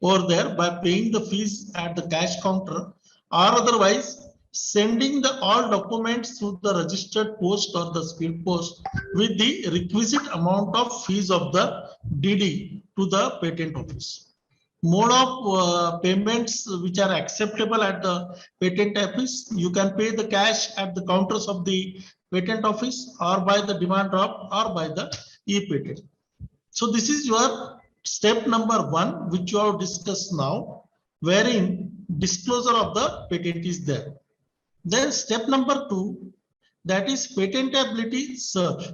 C: over there by paying the fees at the cash counter, or otherwise sending the all documents through the registered post or the speed post with the requisite amount of fees of the DD to the patent office. Mode of payments which are acceptable at the patent office, you can pay the cash at the counters of the patent office, or by the demand draft, or by the e-patent. So this is your step number 1, which you have discussed now, wherein disclosure of the patent is there. Then step number 2, that is patentability search.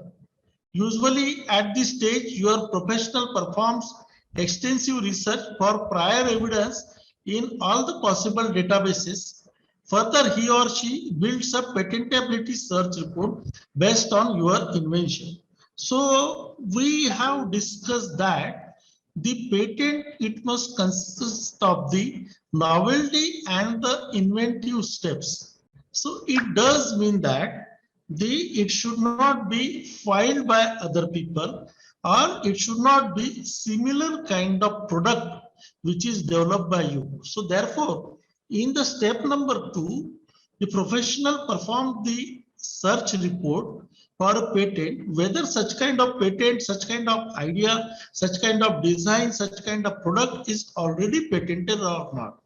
C: Usually at this stage, your professional performs extensive research for prior evidence in all the possible databases. Further, he or she builds a patentability search report based on your invention. So we have discussed that the patent, it must consist of the novelty and the inventive steps. So it does mean that it should not be filed by other people, or it should not be similar kind of product which is developed by you. So therefore, in the step number 2, the professional performed the search report for a patent, whether such kind of patent, such kind of idea, such kind of design, such kind of product is already patented or not.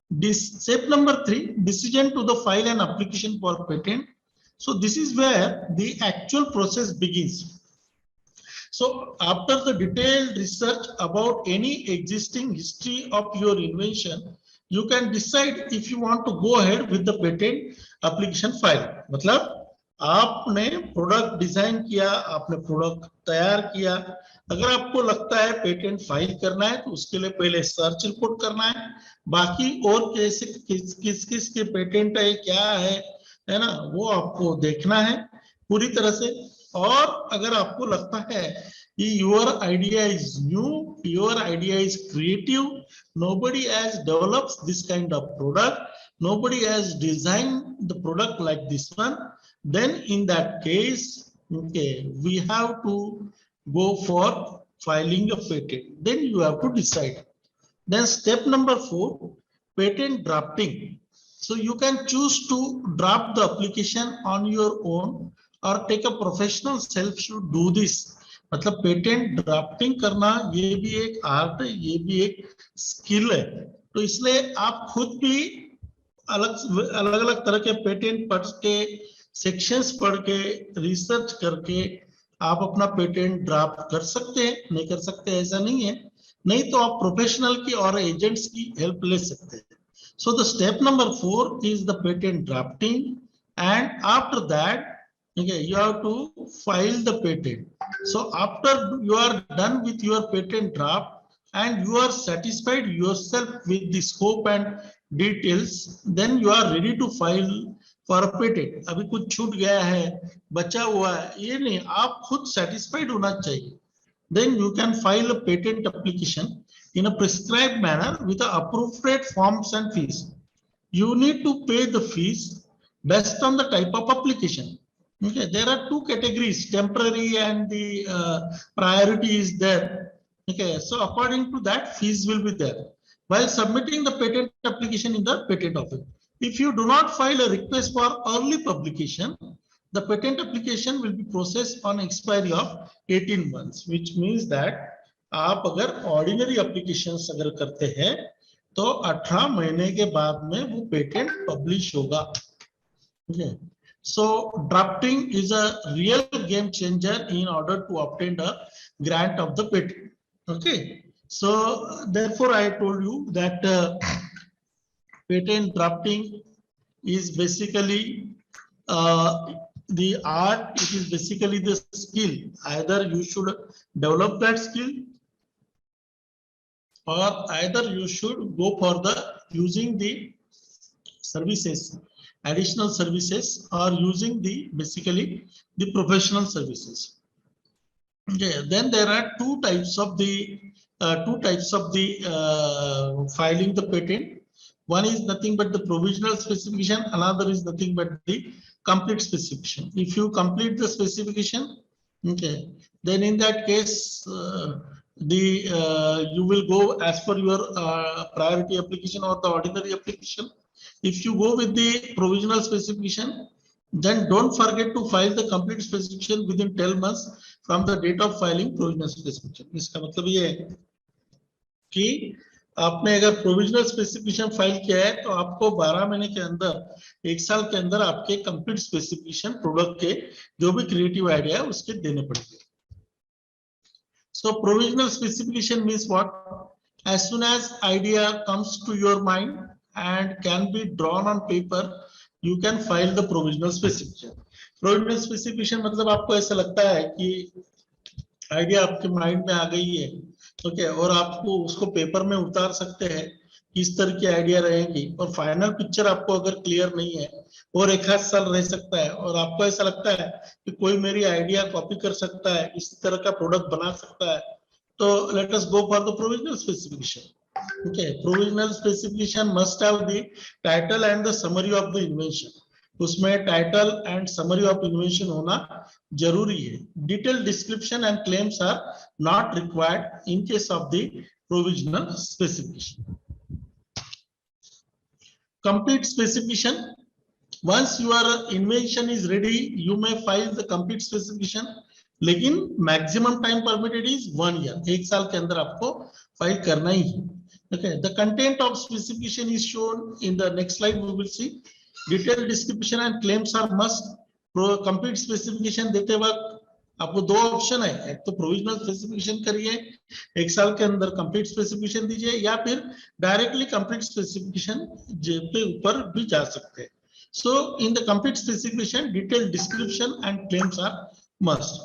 C: This step number 3, decision to the file an application for patent. So this is where the actual process begins. So after the detailed research about any existing history of your invention, you can decide if you want to go ahead with the patent application file. मतलब आपने product design किया, आपने product तैयार किया, अगर आपको लगता है पेटेंट फाइल करना है तो उसके लिए पहले सर्च रिपोर्ट करना है, बाकी और कैसे किस किस के पेटेंट है, क्या है ना, वो आपको देखना है पूरी तरह से. और अगर आपको लगता है your idea is new, your idea is creative, nobody has developed this kind of product, nobody has designed the product like this one, then in that case, we have to go for filing a patent. Then you have to decide. Then step number 4, patent drafting. So you can choose to draft the application on your own, or take a professional self to do this. मतलब patent drafting करना ये भी एक art है, ये भी एक skill है. तो इसलिए आप खुद भी अलग अलग तरह के पेटेंट पढ़ के, सेक्शंस पढ़ के, रिसर्च करके आप अपना पेटेंट ड्राफ्ट कर सकते हैं. नहीं कर सकते ऐसा नहीं है, नहीं तो आप प्रोफेशनल की और एजेंट्स की हेल्प ले सकते हैं. So the step number 4 is the patent drafting, and after that Okay, you have to file the patent. So after you are done with your patent draft and you are satisfied yourself with the scope and details, then you are ready to file for a patent. अभी कुछ छूट गया है, बचा हुआ है, ये नहीं, आप खुद satisfied होना चाहिए. Then you can file a patent application in a prescribed manner with the appropriate forms and fees. You need to pay the fees based on the type of application. Okay, there are two categories, temporary and the priority is there. Okay, so according to that, fees will be there. While submitting the patent application in the patent office, if you do not file a request for early publication, the patent application will be processed on expiry of 18 months, which means that आप अगर ordinary applications अगर करते हैं तो 18 महीने के बाद में वो पेटेंट पब्लिश होगा. Okay. So drafting is a real game changer in order to obtain a grant of the patent. Okay. So therefore I told you that patent drafting is basically the art. It is basically the skill. Either you should develop that skill or either you should go for the using the services, additional services, or using the basically the professional services. Okay, then there are two types of the filing the patent. One is nothing but the provisional specification, another is nothing but the complete specification. If you complete the specification, okay, then in that case you will go as per your priority application or the ordinary application. If you go with the provisional specification, then don't forget to file the complete specification within 12 months from the date of filing provisional specification. इसका मतलब ये है कि आपने अगर provisional specification file किया है तो आपको 12 महीने के अंदर, एक साल के अंदर आपके कंप्लीट स्पेसिफिकेशन प्रोडक्ट के जो भी क्रिएटिव आइडिया है उसके देने पड़ेंगे. So provisional specification means what? As soon as idea comes to your mind and can be drawn on paper, you can file the provisional specification. Provisional specification मतलब आपको ऐसा लगता है कि आइडिया आपके माइंड में आ गई है, ओके, और आपको उसको पेपर में उतार सकते हैं किस तरह की आइडिया रहेगी, और फाइनल पिक्चर आपको अगर क्लियर नहीं है और एक आध साल रह सकता है और आपको ऐसा लगता है कि कोई मेरी आइडिया कॉपी कर सकता है, इस तरह का प्रोडक्ट बना सकता है, तो let us go for the provisional specification. Okay, provisional specification must have the title and the summary of the invention. उसमें title and summary of invention होना जरूरी है. Detail description and claims are not required in case of the provisional specification. Complete specification, once your invention is ready, you may file the complete specification, लेकिन maximum time permitted is 1 year. एक साल के अंदर आपको file करना ही है. Okay, the content of specification is shown in the next slide. We will see. Detailed description and claims are must. Complete specification देते वक्त आपको दो ऑप्शन है, एक तो प्रोविजनल स्पेसिफिकेशन करिए, एक साल के अंदर कंप्लीट स्पेसिफिकेशन दीजिए, या फिर डायरेक्टली कंप्लीट स्पेसिफिकेशन पे ऊपर भी जा सकते हैं. So in the complete specification, detailed description and claims are must.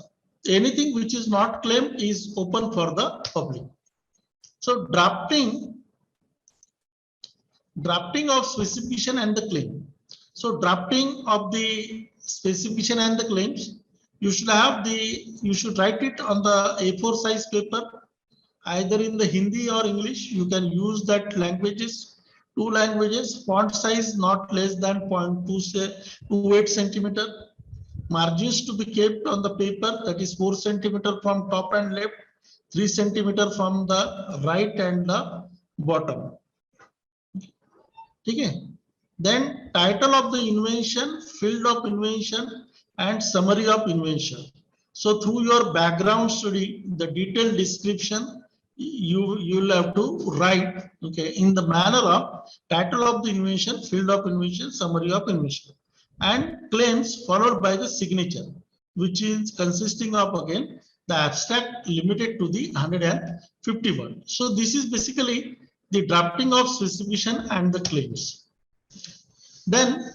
C: Anything which is not claimed is open for the public. So drafting of specification and the claim. So drafting of the specification and the claims, you should write it on the A4 size paper, either in the Hindi or English. You can use that languages, 2 languages. Font size not less than 0.28 centimeter. Margins to be kept on the paper, that is 4 centimeter from top and left, 3 centimeter from the right and the bottom. ठीक है. Then title of the invention, field of invention, and summary of invention. So through your background study, the detailed description you'll have to write, okay, in the manner of title of the invention, field of invention, summary of invention, and claims followed by the signature, which is consisting of again the abstract limited to the 150 words. So this is basically the drafting of specification and the claims. Then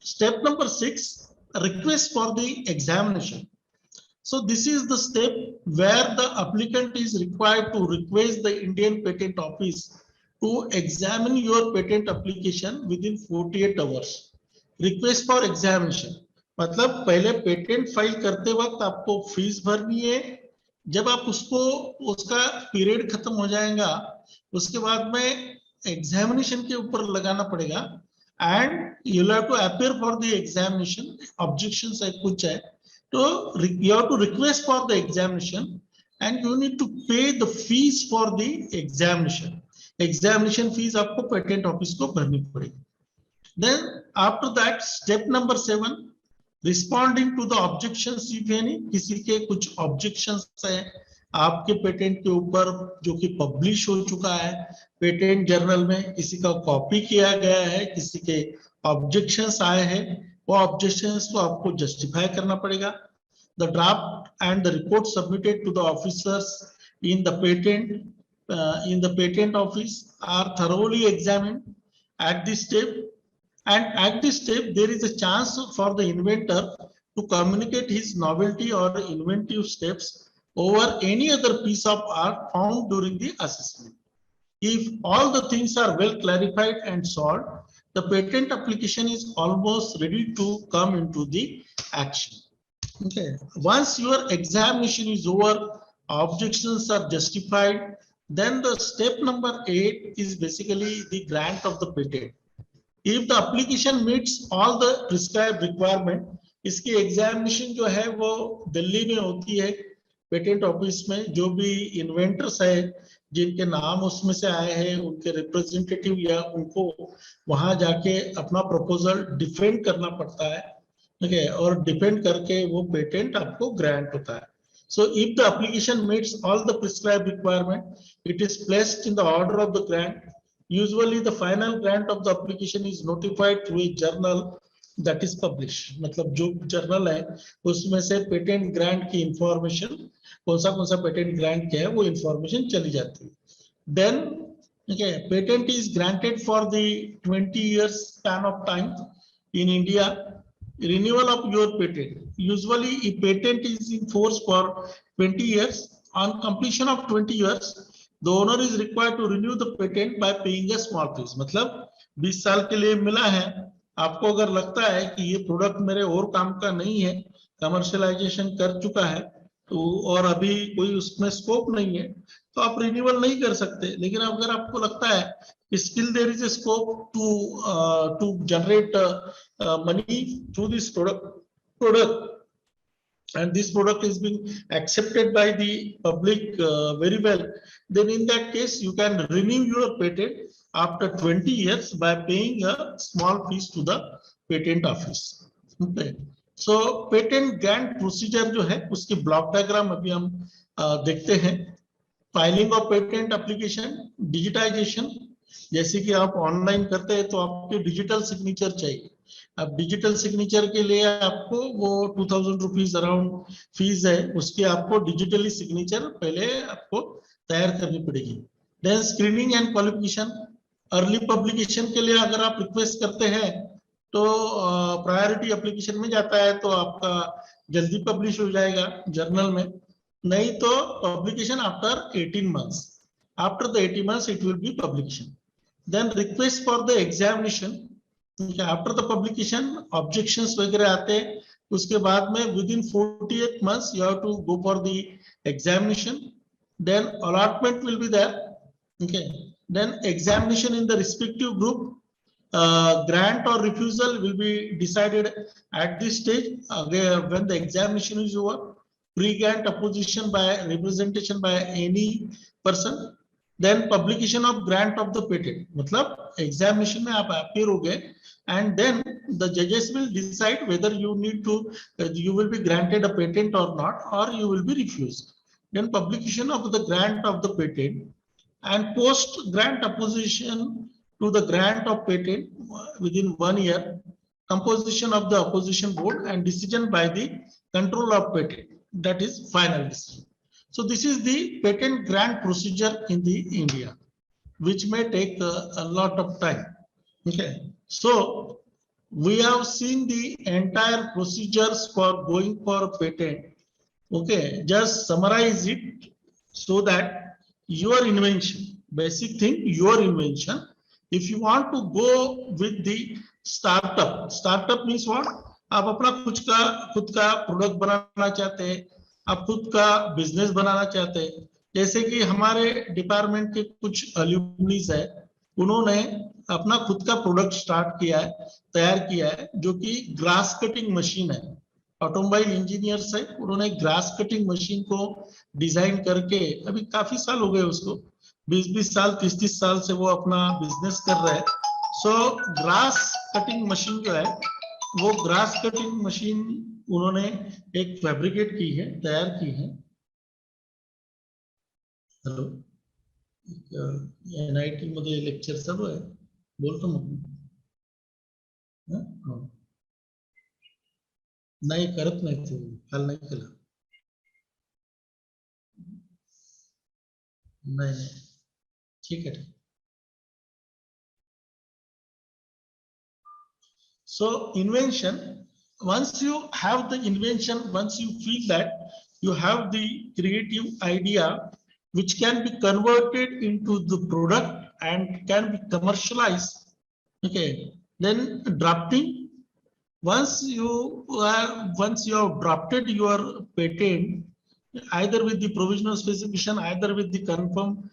C: step number 6, request for the examination. So this is the step where the applicant is required to request the Indian Patent Office to examine your patent application within 48 hours. Request for examination मतलब पहले patent file करते वक्त आपको fees भरनी है. जब आप उसको उसका पीरियड खत्म हो जाएगा उसके बाद में एग्जामिनेशन के ऊपर लगाना पड़ेगा and you have to appear for the examination. Objections है कुछ है तो you have to request for the examination and you need to pay the fees for the examination. Examination fees आपको पेटेंट ऑफिस को भरनी पड़ेगी. Then after that step number 7, responding to the objections if any. किसी के कुछ objections है आपके patent के ऊपर जो कि पब्लिश हो चुका है पेटेंट जर्नल में, किसी का कॉपी किया गया है, किसी के ऑब्जेक्शंस आए हैं, वो ऑब्जेक्शंस को आपको जस्टिफाई करना पड़ेगा. The draft and the report submitted to the officers in the patent office are thoroughly examined at this step, and at this step there is a chance for the inventor to communicate his novelty or inventive steps over any other piece of art found during the assessment. If all the things are well clarified and solved, the patent application is almost ready to come into the action. Okay. Once your examination is over, objections are justified, then the step number 8 is basically the grant of the patent. If the application meets all the prescribed requirement, इसकी examination जो है वो दिल्ली में होती है patent office में. जो भी इन्वेंटर्स है जिनके नाम उसमें से आए हैं उनके रिप्रेजेंटेटिव या उनको वहां जाके अपना प्रपोजल डिफेंड करना पड़ता है. Okay, और डिपेंड करके वो पेटेंट आपको ग्रांट होता है. So if the application meets all the prescribed requirement, it is placed in the order of the grant. Usually the final grant of the application is notified through a journal that is published. मतलब जो journal है उसमें से patent grant की information कौन सा patent grant क्या है वो इंफॉर्मेशन चली जाती है. Then okay, patent is granted for the 20 years span of time in India. Renewal of your patent. Usually a patent is in force for 20 years. On completion of 20 years, the owner is required to renew the patent by paying a small fees. मतलब 20 साल के लिए मिला है, आपको अगर लगता है कि ये प्रोडक्ट मेरे और काम का नहीं है, कमर्शियलाइजेशन कर चुका है तो और अभी कोई उसमें स्कोप नहीं है तो आप रिन्यूअल नहीं कर सकते. लेकिन अगर आपको लगता है कि still there is a scope to generate money through this product and this product is being accepted by the public very well, then in that case you can renew your patent after 20 years by paying a small fees to the patent office. Okay. So patent grant procedure जो है उसकी block diagram अभी हम देखते हैं. Filing of patent application, digitization. जैसे कि आप ऑनलाइन करते हैं तो आपके डिजिटल सिग्नेचर चाहिए. अब डिजिटल सिग्नेचर के लिए आपको वो 2000 रुपीज अराउंड फीस है, उसकी आपको डिजिटली सिग्नेचर पहले आपको तैयार करनी पड़ेगी. Then screening and qualification. Early publication के लिए अगर आप रिक्वेस्ट करते हैं तो प्रायोरिटी एप्लीकेशन में जाता है तो आपका जल्दी पब्लिश हो जाएगा जर्नल में. नहीं तो publication after 18 months. After the 18 months it will be publication. Then request for the examination. After the publication objections वगैरह आते हैं, उसके बाद में within 48 months you have to go for the examination. Then allotment will be there. Okay. Then examination in the respective group. Grant or refusal will be decided at this stage when the examination is over. Pre-grant opposition by representation by any person. Then publication of grant of the patent. मतलब examination में आप appear हो गए and then the judges will decide whether you need to you will be granted a patent or not, or you will be refused. Then publication of the grant of the patent and post grant opposition to the grant of patent within 1 year. Composition of the opposition board and decision by the controller of patent. That is final decision. So this is the patent grant procedure in the India, which may take a lot of time. Okay. So we have seen the entire procedures for going for a patent. Okay, just summarize it so that your invention, basic thing, your invention. If you want to go with the startup means what? आप अपना खुद का product बनाना चाहते हैं, आप खुद का business बनाना चाहते हैं. जैसे कि हमारे डिपार्टमेंट के कुछ अलुमनीज है, उन्होंने अपना खुद का प्रोडक्ट स्टार्ट किया है, तैयार किया है, जो कि ग्रास कटिंग मशीन है. ऑटोमोबाइल इंजीनियर्स है, उन्होंने ग्रास कटिंग मशीन को डिजाइन करके अभी काफी साल हो गए उसको, 20-20 साल 30-30 साल से वो अपना बिजनेस कर रहे हैं. सो ग्रास कटिंग मशीन जो है, वो ग्रास कटिंग मशीन उन्होंने एक फैब्रिकेट की है, तैयार की है. हेलो, NIT मध्ये लेक्चर चालू आहे, बोलतो मग. नाही करत नाही ते, काल नाही केलं. नाही, ठीक आहे. So invention, once you have the invention, once you feel that you have the creative idea which can be converted into the product and can be commercialized, okay, then drafting. Once you have drafted your patent, either with the provisional specification, either with the confirm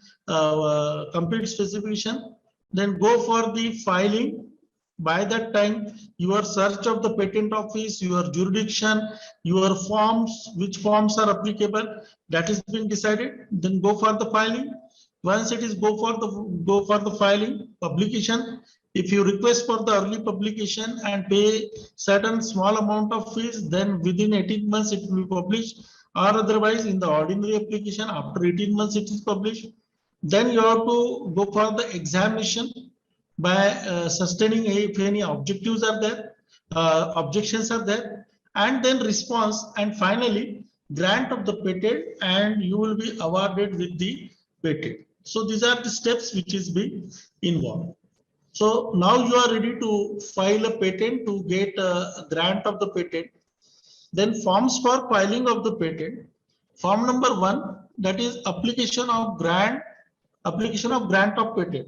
C: complete specification, then go for the filing. By that time, your search of the patent office, your jurisdiction, your forms, which forms are applicable, that has been decided. Then go for the filing. Once it is go for the filing, publication. If you request for the early publication and pay certain small amount of fees, then within 18 months it will be published, or otherwise in the ordinary application after 18 months it is published. Then you have to go for the examination by sustaining if any objectives are there, objections are there, and then response, and finally grant of the patent, and you will be awarded with the patent. So these are the steps which is being involved. So now you are ready to file a patent to get a grant of the patent. Then forms for filing of the patent. Form number 1, that is application of grant of patent.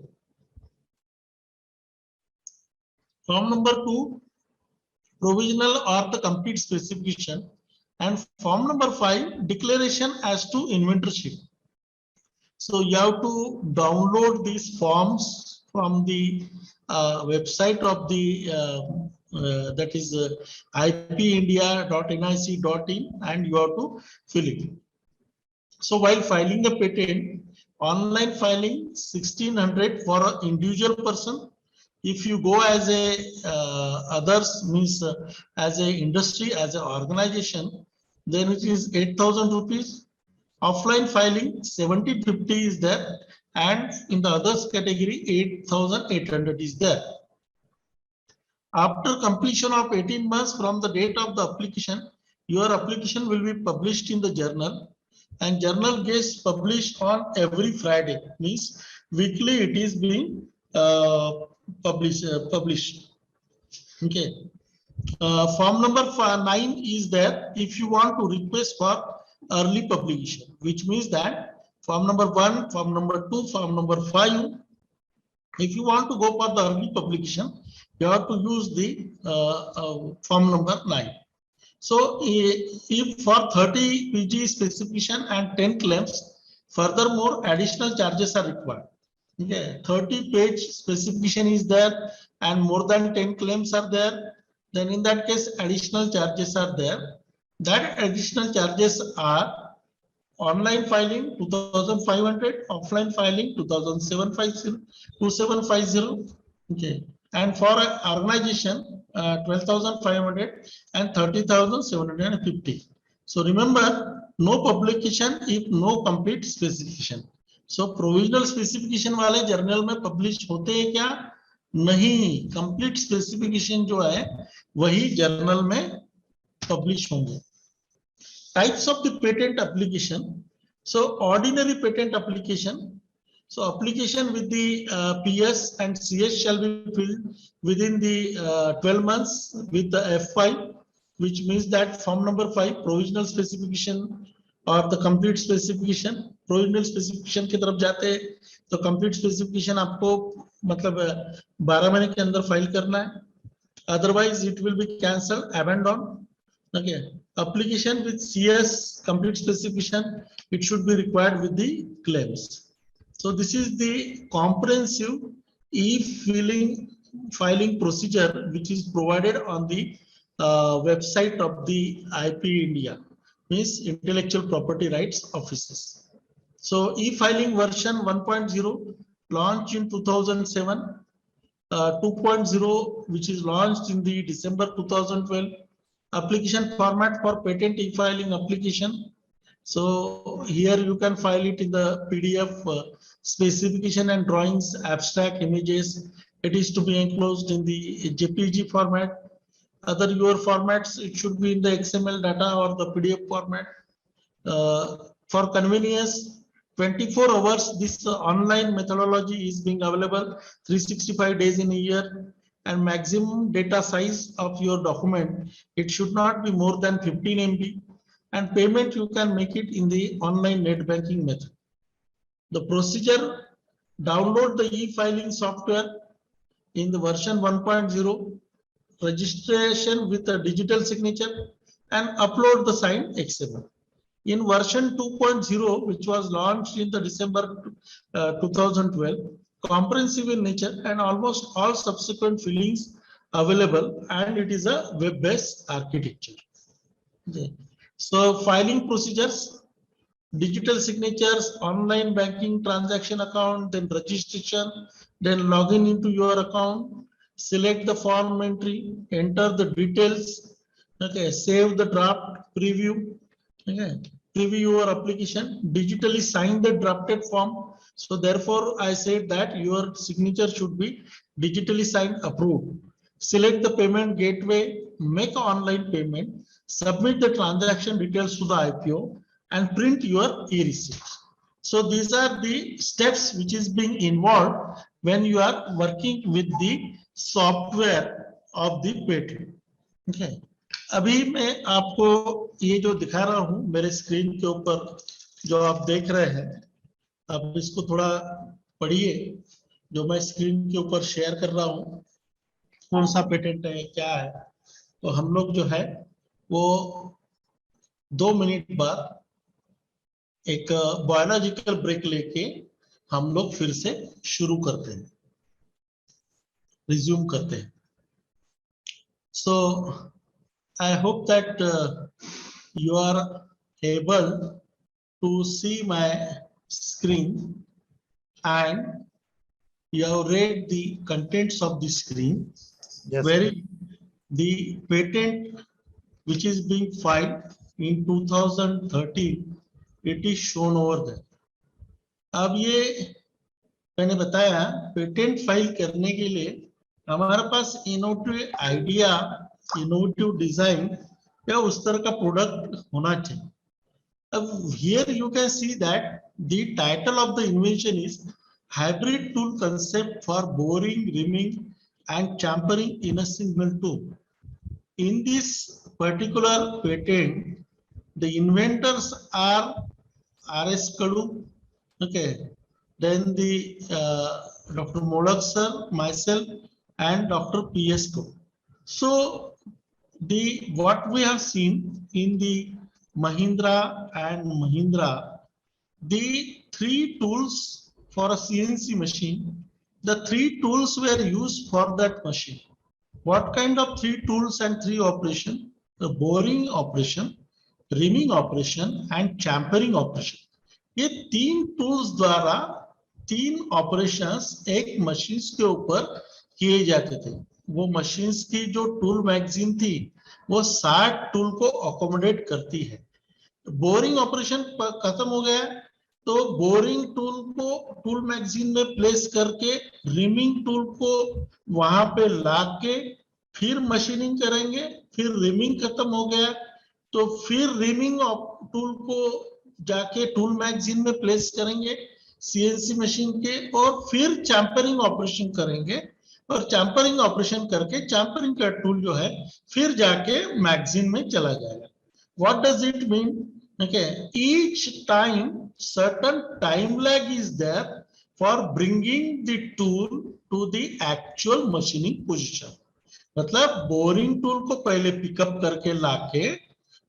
C: Form number 2, provisional or the complete specification. And form number 5, declaration as to inventorship. So you have to download these forms from the website of the that is ipindia.nic.in, and you have to fill it. So while filing a patent, online filing 1600 for an individual person. If you go as a others, means as a industry, as an organization, then it is 8,000 rupees. Offline filing 1750 is there, and in the others category 8,800 is there. After completion of 18 months from the date of the application, your application will be published in the journal, and journal gets published on every Friday, means weekly it is being published. Okay. Form number 9 is there if you want to request for early publication, which means that form number 1, form number 2, form number 5. If you want to go for the early publication, you have to use the form number 9. So if for 30 PG specification and 10 claims, furthermore additional charges are required. Okay, 30-page specification is there and more than 10 claims are there, then in that case additional charges are there. That additional charges are online filing 2,500, offline filing 2,750. Okay, and for an organization 12,500 and 30,750. So remember, no publication if no complete specification. So provisional specification वाले journal में publish होते हैं क्या? नहीं, complete specification जो है वही journal में पब्लिश होंगे. Types of the patent application. So ordinary patent application. So application with the PS and CS shall be filled within the 12 months with the F5, which means that form number 5 provisional specification or the complete specification. Provisional specification की तरफ जाते हैं तो complete specification आपको मतलब 12 महीने के अंदर फाइल करना है, otherwise it will be cancelled, abandoned. Okay, application with CS complete specification, it should be required with the claims. So this is the comprehensive e-filing procedure which is provided on the website of the IP India, means Intellectual Property Rights Offices. So e-filing version 1.0 launched in 2007, 2.0 which is launched in the December 2012. Application format for patent e-filing application. So here you can file it in the PDF, specification and drawings, abstract images. It is to be enclosed in the JPG format. Other your formats, it should be in the XML data or the PDF format. For convenience, 24 hours, this online methodology is being available 365 days in a year, and maximum data size of your document, it should not be more than 15 MB. And payment you can make it in the online net banking method. The procedure: download the e-filing software in the version 1.0, registration with a digital signature, and upload the signed XML. In version 2.0, which was launched in the December 2012, comprehensive in nature and almost all subsequent fillings available, and it is a web-based architecture. Okay. So filing procedures: digital signatures, online banking transaction account, then registration, then login into your account, select the form entry, enter the details, okay, save the draft, preview, okay, preview your application, digitally sign the drafted form. So therefore I said that your signature should be digitally signed, approved. Select the payment gateway, make online payment, submit the transaction details to the IPO, and print your e-receipt. So these are the steps which is being involved when you are working with the software of the patent. Okay. अभी मैं आपको ये जो दिखा रहा हूं मेरे screen के ऊपर जो आप देख रहे हैं, अब इसको थोड़ा पढ़िए जो मैं स्क्रीन के ऊपर शेयर कर रहा हूं, कौन सा पेटेंट है, क्या है। तो हम लोग जो है वो 2 मिनट बाद एक बायोलॉजिकल ब्रेक लेके हम लोग फिर से शुरू करते हैं, रिज्यूम करते हैं। So I hope that you are able to see my screen and you have read the contents of the screen.
A: Yes,
C: where the patent which is being filed in 2013, it is shown over there. अब ये मैंने बताया patent file करने के लिए हमारे पास innovative idea, innovative design या उस तरह का प्रोडक्ट होना चाहिए। अब here you can see that the title of the invention is hybrid tool concept for boring, reaming and chamfering in a single tool. In this particular patent, the inventors are R.S. Kadu, okay, then the Dr. Modak sir, myself, and Dr. P.S. Kadu. So the what we have seen in the Mahindra and Mahindra, the 3 tools for a CNC machine, the 3 tools were used for that machine. What kind of 3 tools and 3 operation? The boring operation, reaming operation and chamfering operation. ये 3 tools द्वारा 3 operations एक machines के ऊपर किए जाते थे। वो machines की जो tool magazine थी वो 60 टूल को अकोमोडेट करती है। बोरिंग ऑपरेशन खत्म हो गया तो बोरिंग टूल को टूल मैगजीन में प्लेस करके रिमिंग टूल को वहां पे लाके फिर मशीनिंग करेंगे, फिर रिमिंग खत्म हो गया तो फिर रिमिंग टूल को जाके टूल मैगजीन में प्लेस करेंगे, सीएनसी मशीन के, और फिर चैम्परिंग ऑपरेशन करेंगे, और चैम्परिंग ऑपरेशन करके चैम्परिंग का टूल जो है फिर जाके मैगजीन में चला जाएगा. What does it mean? Okay, each time certain time lag is there for bringing the tool to the actual machining position. मतलब बोरिंग टूल को पहले पिकअप करके लाके,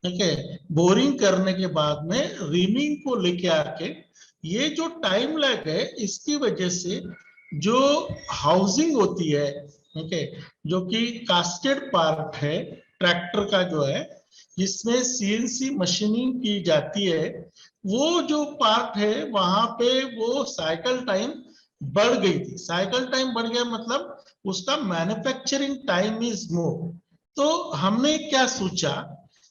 C: ओके, बोरिंग करने के बाद में रिमिंग को लेके आके, ये जो टाइम लैग है इसकी वजह से जो हाउसिंग होती है, ओके, जो कि कास्टेड पार्ट है ट्रैक्टर का जो है, जिसमें सीएनसी मशीनिंग की जाती है, वो जो पार्ट है वहां पे वो साइकिल टाइम बढ़ गई थी. साइकिल टाइम बढ़ गया मतलब उसका मैन्युफैक्चरिंग टाइम इज मोर. तो हमने क्या सोचा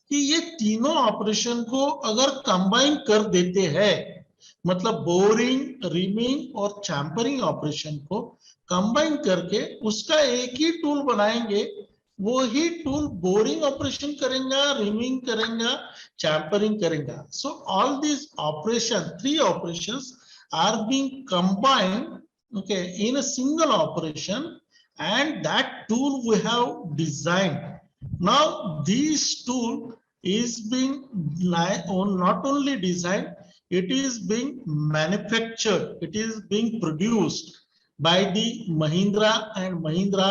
C: कि ये तीनों ऑपरेशन को अगर कंबाइन कर देते हैं, मतलब बोरिंग, रिमिंग और चैम्परिंग ऑपरेशन को कंबाइन करके उसका एक ही टूल बनाएंगे, वो ही टूल बोरिंग ऑपरेशन करेगा, रिमिंग करेगा, चैम्परिंग करेगा. So all this operation, 3 operations are being combined, okay, in a single operation, and that tool we have designed. Now this tool is being not only designed, it is being manufactured, it is being produced by the Mahindra and Mahindra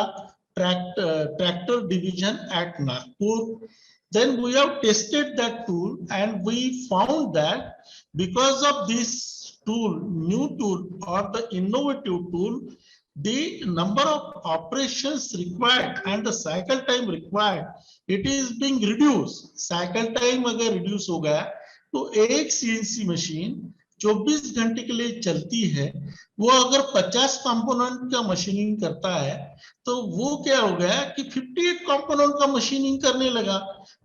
C: tractor division at Nagpur. Then we have tested that tool and we found that because of this tool, new tool or the innovative tool, the number of operations required and the cycle time required, it is being reduced. Cycle time अगर reduce हो गया तो एक CNC machine 24 घंटे के लिए चलती है, वो अगर 50 कंपोनेंट का मशीनिंग करता है तो वो क्या हो गया कि 58 कंपोनेंट का मशीनिंग करने लगा.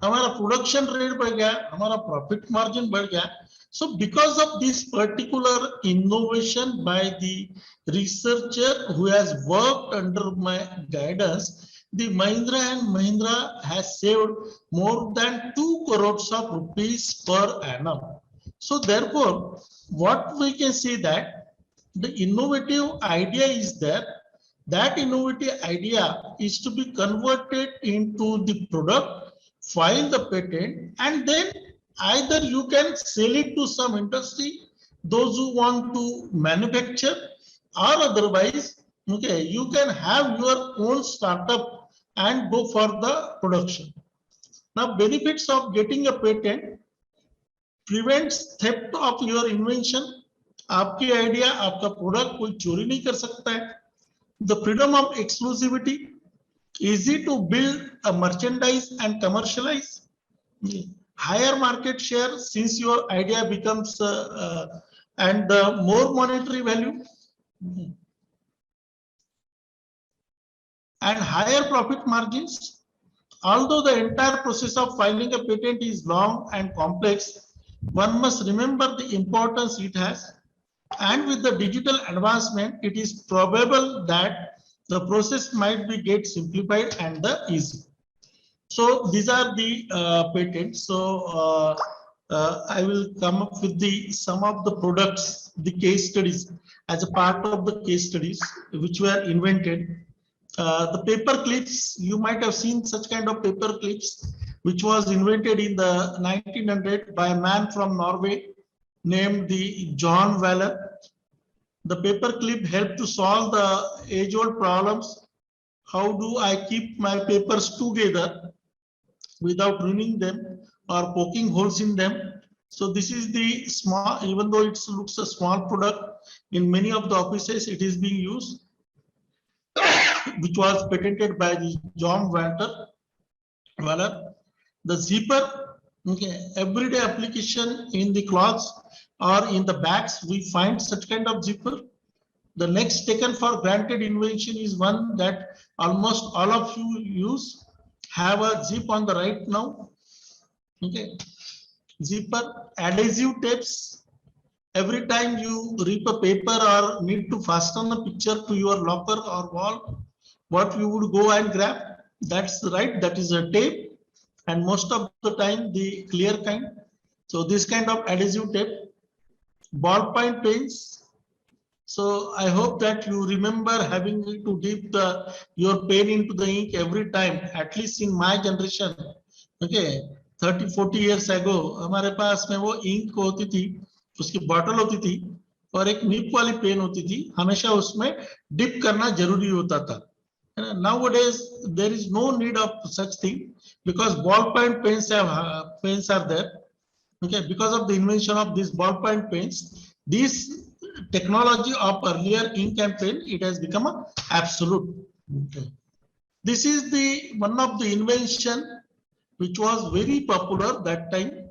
C: हमारा प्रोडक्शन रेट बढ़ गया, हमारा प्रॉफिट मार्जिन बढ़ गया. So because of this particular innovation by the researcher who has worked under my guidance, the Mahindra and Mahindra has saved more than 2 crores of rupees per annum. So therefore, what we can say that the innovative idea is there. That innovative idea is to be converted into the product, file the patent, and then either you can sell it to some industry, those who want to manufacture, or otherwise, okay, you can have your own startup and go for the production. Now, benefits of getting a patent: prevents theft of your invention. आपकी idea, आपका product कोई चोरी नहीं कर सकता है. The freedom of exclusivity, easy to build a merchandise and commercialize. Higher market share since your idea becomes and more monetary value, and higher profit margins. Although the entire process of filing a patent is long and complex, one must remember the importance it has, and with the digital advancement it is probable that the process might be get simplified and easy. So these are the patents. So I will come up with some of the products, the case studies, as a part of the case studies which were invented. The paper clips, you might have seen such kind of paper clips, which was invented in the 1900 by a man from Norway named the John Waller. The paper clip helped to solve the age-old problems. How do I keep my papers together without ruining them or poking holes in them? So this is the small, even though it looks a small product, in many of the offices it is being used, which was patented by the John Waller. The zipper, okay, everyday application in the clothes or in the bags, we find such kind of zipper. The next taken for granted invention is one that almost all of you use, have a zip on the right now. Okay, zipper. Adhesive tapes. Every time you rip a paper or need to fasten a picture to your locker or wall, what you would go and grab? That's right, that is a tape, and most of the time the clear kind. So this kind of adhesive tape. Ballpoint pens. So I hope that you remember having to dip your pen into the ink every time, at least in my generation. Okay, 30-40 years ago, हमारे पास में वो ink होती थी, उसकी bottle होती थी और एक nip वाली पेन होती थी, हमेशा उसमें dip करना जरूरी होता था. Nowadays there is no need of such thing because ballpoint pens are there. Okay, because of the invention of these ballpoint pens, this technology of earlier ink and pen, it has become a absolute. Okay. This is the one of the invention which was very popular that time.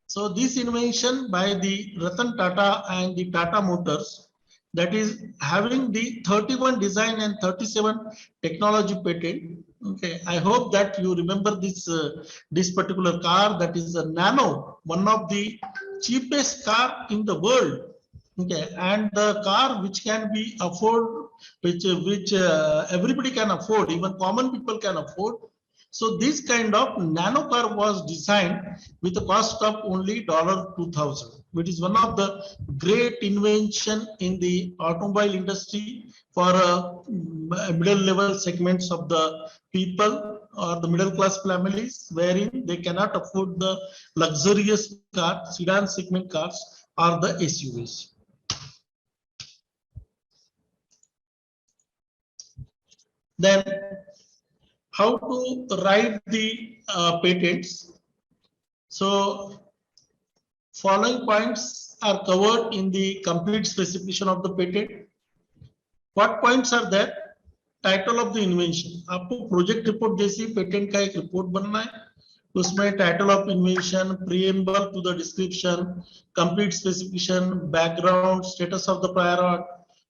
C: So this invention by the Ratan Tata and the Tata Motors, that is having the 31 design and 37 technology patent. Okay, I hope that you remember this particular car, that is a Nano, one of the cheapest car in the world. Okay, and the car which can be afford, which everybody can afford, even common people can afford. So this kind of nano car was designed with a cost of only $2,000, which is one of the great invention in the automobile industry for middle level segments of the people or the middle class families, wherein they cannot afford the luxurious car, sedan segment cars or the SUVs. Then how to write the patents. So following points are covered in the complete specification of the patent. What points are there? Title of the invention. आपको project report जैसी patent का एक report बनना है. उसमें title of invention, preamble to the description, complete specification, background, status of the prior art,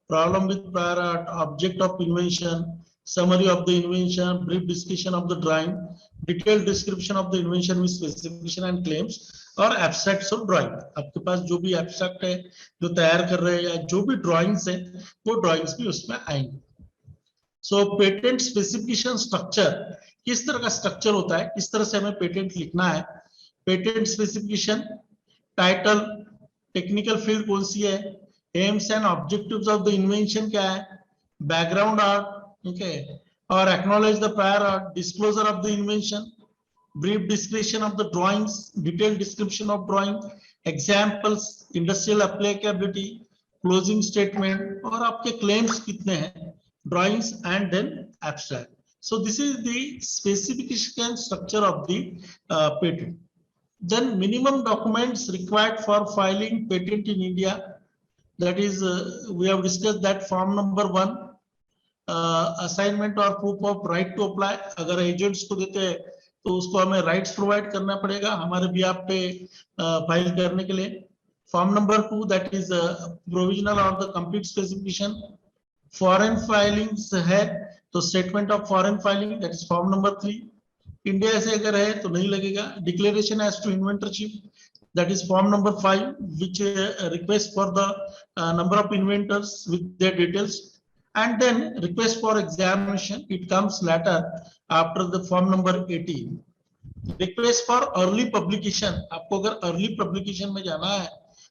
C: problem with prior art, object of invention, summary of the invention, brief discussion of the drawing, detailed description of the invention with specification and claims, और abstracts of drawing. आपके पास जो भी abstract है, जो तैयार कर रहे हैं या जो भी drawings है, वो drawings भी उसमें आएंगे. So patent specification structure, किस तरह का स्ट्रक्चर होता है, किस तरह से हमें पेटेंट लिखना है. Patent specification, title, technical field कौन सी है, AIIMS and objectives of the invention क्या है, background art, okay, or acknowledge the prior art, disclosure of the invention, brief description of the drawings, detailed description of drawing, examples, industrial applicability, closing statement, और आपके claims कितने हैं, drawings and then abstract. So this is the specification structure of the patent. Then minimum documents required for filing patent in India, that is we have discussed that form number 1, assignment और proof of right to apply. अगर agents को देते हैं तो उसको हमें rights provide करना पड़ेगा हमारे बिहाफ पे फाइल करने के लिए. Form number 2, that is provisional और the complete specification. Foreign filings है तो statement of foreign filing, that is form number 3. India से अगर है तो नहीं लगेगा. Declaration as to inventorship, that is form number 5, which request for the number of inventors with their details. And then request for examination, it comes later after the form number 18. Request for early publication, आपको अगर early publication में जाना है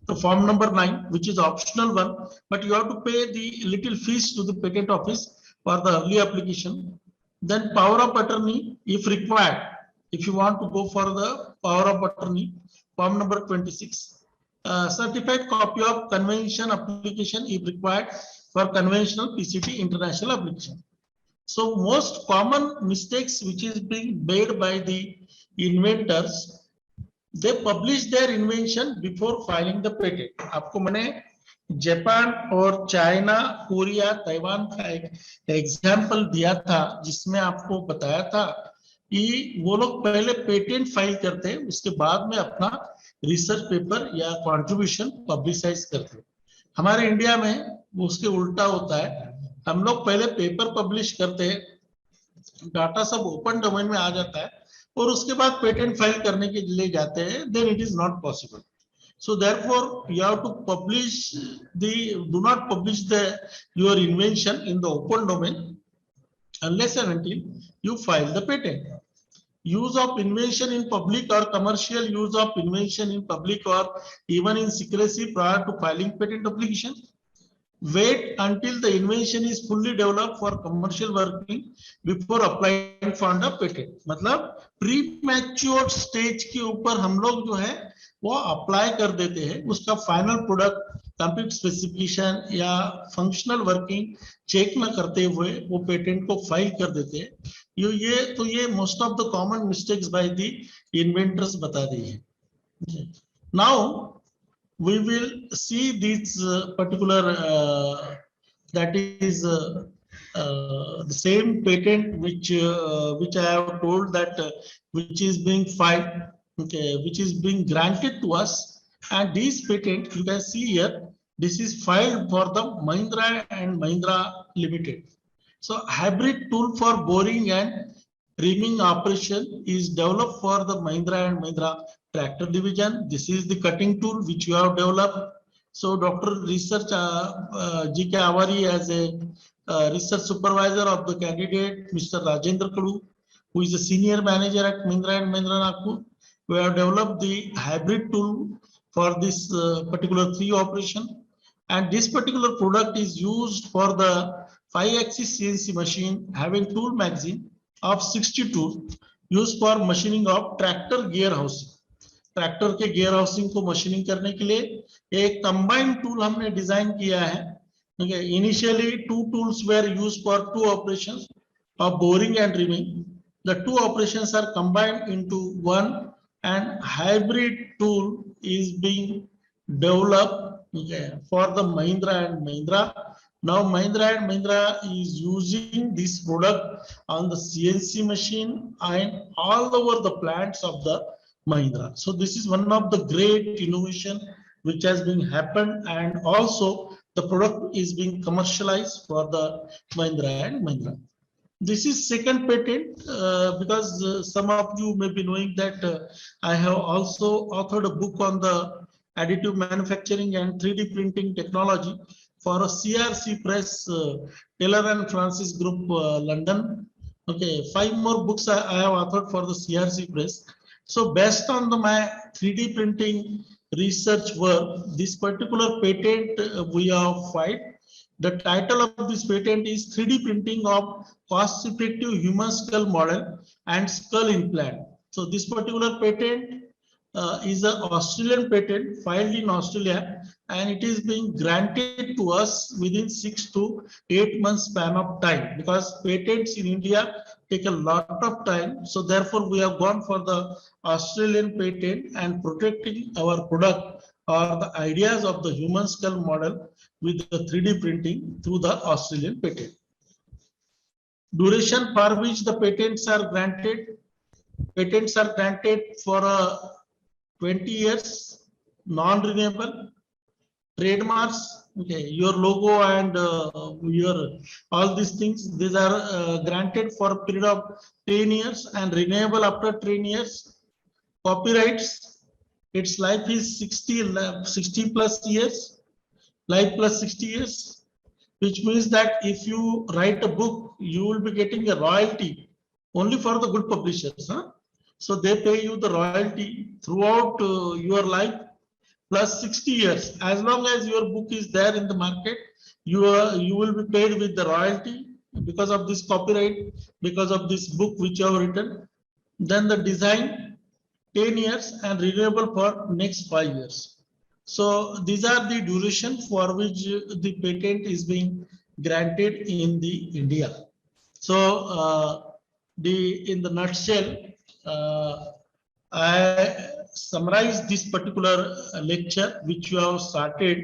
C: तो form number 9, which is optional one, but you have to pay the little fees to the patent office for the early application. Then power of attorney if required, if you want to go for the power of attorney, form number 26. Certified copy of convention application if required for conventional PCT international application. So most common mistakes which is being made by the inventors, they publish their invention before filing the patent. आपको मैंने Japan और China, Korea, Taiwan का एक example दिया था जिसमें आपको बताया था कि वो लोग पहले पेटेंट फाइल करते हैं, उसके बाद में अपना रिसर्च पेपर या कंट्रीब्यूशन पब्लिसाइज करते हैं. हमारे इंडिया में उसके उल्टा होता है. हम लोग पहले पेपर पब्लिश करते हैं, डाटा सब ओपन डोमेन में आ जाता है और उसके बाद पेटेंट फाइल करने के लिए जाते हैं. Then it is not possible. So therefore you have to publish do not publish your invention in the open domain unless and until you file the patent. Use of invention in public or commercial use of invention in public or even in secrecy prior to filing patent application. wait until the invention is fully developed for commercial working before applying for the patent. मतलब premature stage के ऊपर हम लोग जो है वो apply कर देते हैं, उसका फाइनल प्रोडक्ट कंप्लीट स्पेसिफिकेशन या फंक्शनल वर्किंग चेक न करते हुए वो पेटेंट को फाइल कर देते हैं। ये most of the common mistakes by the inventors बता दी है। Now we will see this particular that is the same patent which I have told that which is being filed, okay, which is being granted to us, and this patent you can see here, this is filed for the Mahindra and Mahindra Limited. So hybrid tool for boring and reaming operation is developed for the Mahindra and Mahindra tractor division. This is the cutting tool which you have developed. So Dr. Research G.K. Awari as a research supervisor of the candidate, Mr. Rajendra Kadu, who is a senior manager at Mahindra and Mahindra Nagpur. We have developed the hybrid tool for this particular 3 operation. And this particular product is used for the 5-axis CNC machine having tool magazine of 62 used for machining of tractor gear housing. Tractor के gear housing को machining करने के लिए एक combined tool हमने design किया है। Okay, initially 2 tools were used for 2 operations of boring and reaming. The 2 operations are combined into one, and hybrid tool is being developed, okay, for the Mahindra and Mahindra. Now Mahindra and Mahindra is using this product on the CNC machine and all over the plants of the Mahindra. So this is one of the great innovation which has been happened, and also the product is being commercialized for the Mahindra and Mahindra. This is second patent because some of you may be knowing that I have also authored a book on the additive manufacturing and 3D printing technology for a CRC Press, Taylor and Francis Group, London. Okay, 5 more books I have authored for the CRC Press. So based on my 3D printing research work, this particular patent we have filed. The title of this patent is 3D printing of cost-effective human skull model and skull implant. So this particular patent is an Australian patent filed in Australia, and it is being granted to us within 6 to 8 months span of time, because patents in India take a lot of time. So therefore we have gone for the Australian patent and protecting our product or the ideas of the human skull model with the 3D printing through the Australian patent. Duration for which the patents are granted for 20 years, non-renewable. Trademarks, okay, your logo and your all these things, these are granted for a period of 10 years and renewable after 10 years. Copyrights, its life is 60 plus years, life plus 60 years, which means that if you write a book, you will be getting a royalty only for the good publishers. Huh? So they pay you the royalty throughout your life plus 60 years. As long as your book is there in the market, you will be paid with the royalty because of this copyright, because of this book which you have written. Then the design, 10 years and renewable for next 5 years. So these are the duration for which the patent is being granted in the India. So in the nutshell, I summarize this particular lecture which you have started.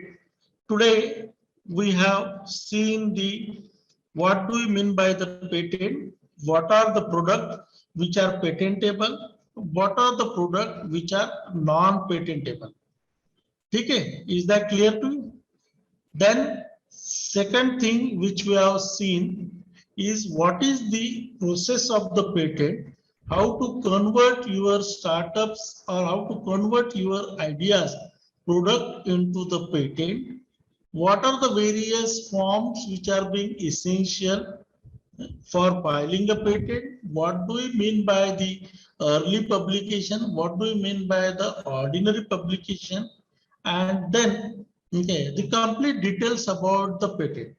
C: Today we have seen what do we mean by the patent, what are the products which are patentable, what are the products which are non-patentable. Okay, is that clear to you? Then second thing which we have seen is what is the process of the patent, how to convert your startups or how to convert your ideas, product into the patent. What are the various forms which are being essential for filing a patent? What do we mean by the early publication? What do we mean by the ordinary publication? And then Okay, the complete details about the patent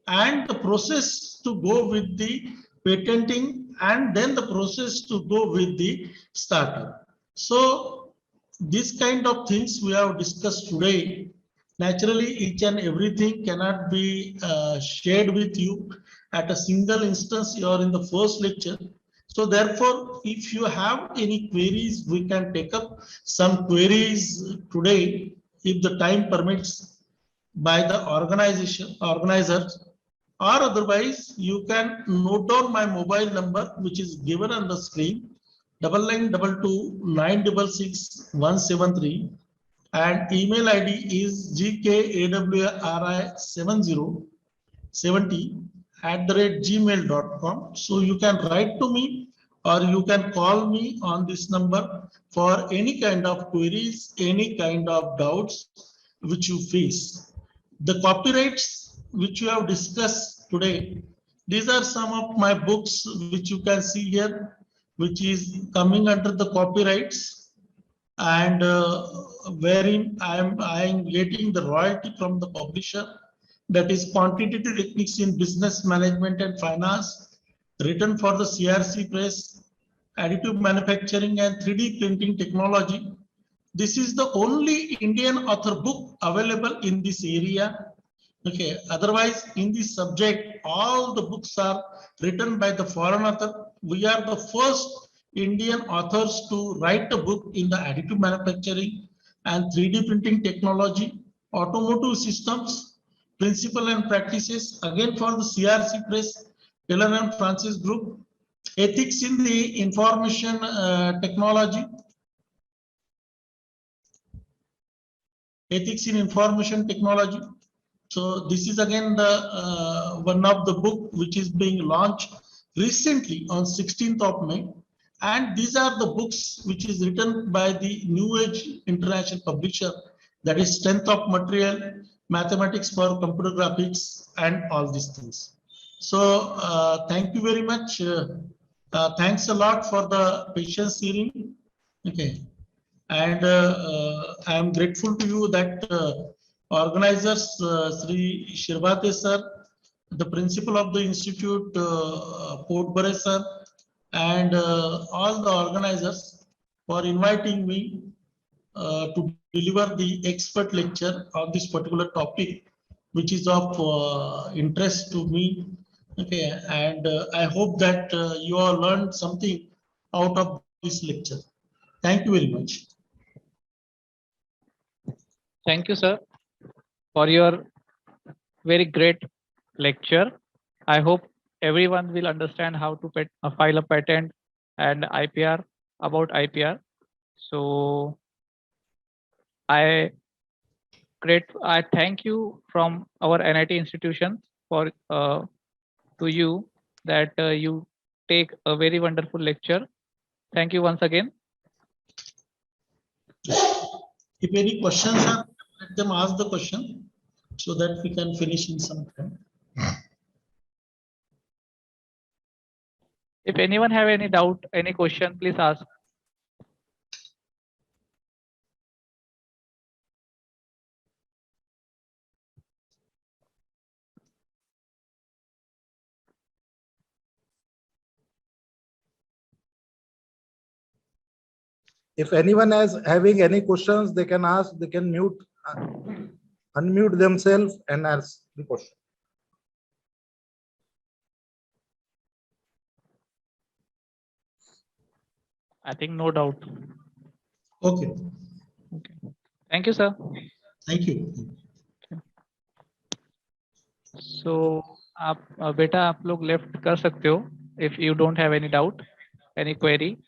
C: and the process to go with the patenting and then the process to go with the startup. So this kind of things we have discussed today. Naturally, each and everything cannot be shared with you at a single instance. You are in the first lecture. So therefore, if you have any queries, we can take up some queries today if the time permits by the organizers, or otherwise you can note down my mobile number which is given on the screen, 9922966173, and email ID is gkawari7070@gmail.com. So you can write to me or you can call me on this number for any kind of queries, any kind of doubts which you face. The copyrights which you have discussed today, these are some of my books which you can see here, which is coming under the copyrights, and wherein I am getting the royalty from the publisher, that is quantitative techniques in business management and finance, written for the CRC press, additive manufacturing and 3D printing technology. This is the only Indian author book available in this area. Okay, otherwise in this subject, all the books are written by the foreign author. We are the first Indian authors to write a book in the additive manufacturing and 3D printing technology, automotive systems, principle and practices, again for the CRC press, Taylor and Francis Group, ethics in the information technology, ethics in information technology. So this is again the one of the book which is being launched recently on 16th of May. And these are the books which is written by the New Age International Publisher, that is Strength of Material, Mathematics for Computer Graphics, and all these things. So thank you very much. Thanks a lot for the patience hearing. Okay. And I am grateful to you that organizers, Sri Shirvate sir, the principal of the institute, Port Bare sir, and all the organizers for inviting me to deliver the expert lecture on this particular topic, which is of interest to me. Okay, and I hope that you all learned something out of this lecture. Thank you very much.
B: Thank you, sir, for your very great lecture. I hope everyone will understand how to file a patent and IPR, about IPR. So I thank you from our NIT institution for to you that you take a very wonderful lecture. Thank you once again.
C: If any questions are, let them ask the question so that we can finish in some time.
B: If anyone have any doubt, any question, please ask.
D: If anyone is having any questions, they can ask, they can unmute themselves and ask the question.
B: I think no doubt.
C: Okay.
B: Okay. Thank you, sir.
C: Thank you.
B: So आप बेटा आप लोग left कर सकते हो if you don't have any doubt, any query.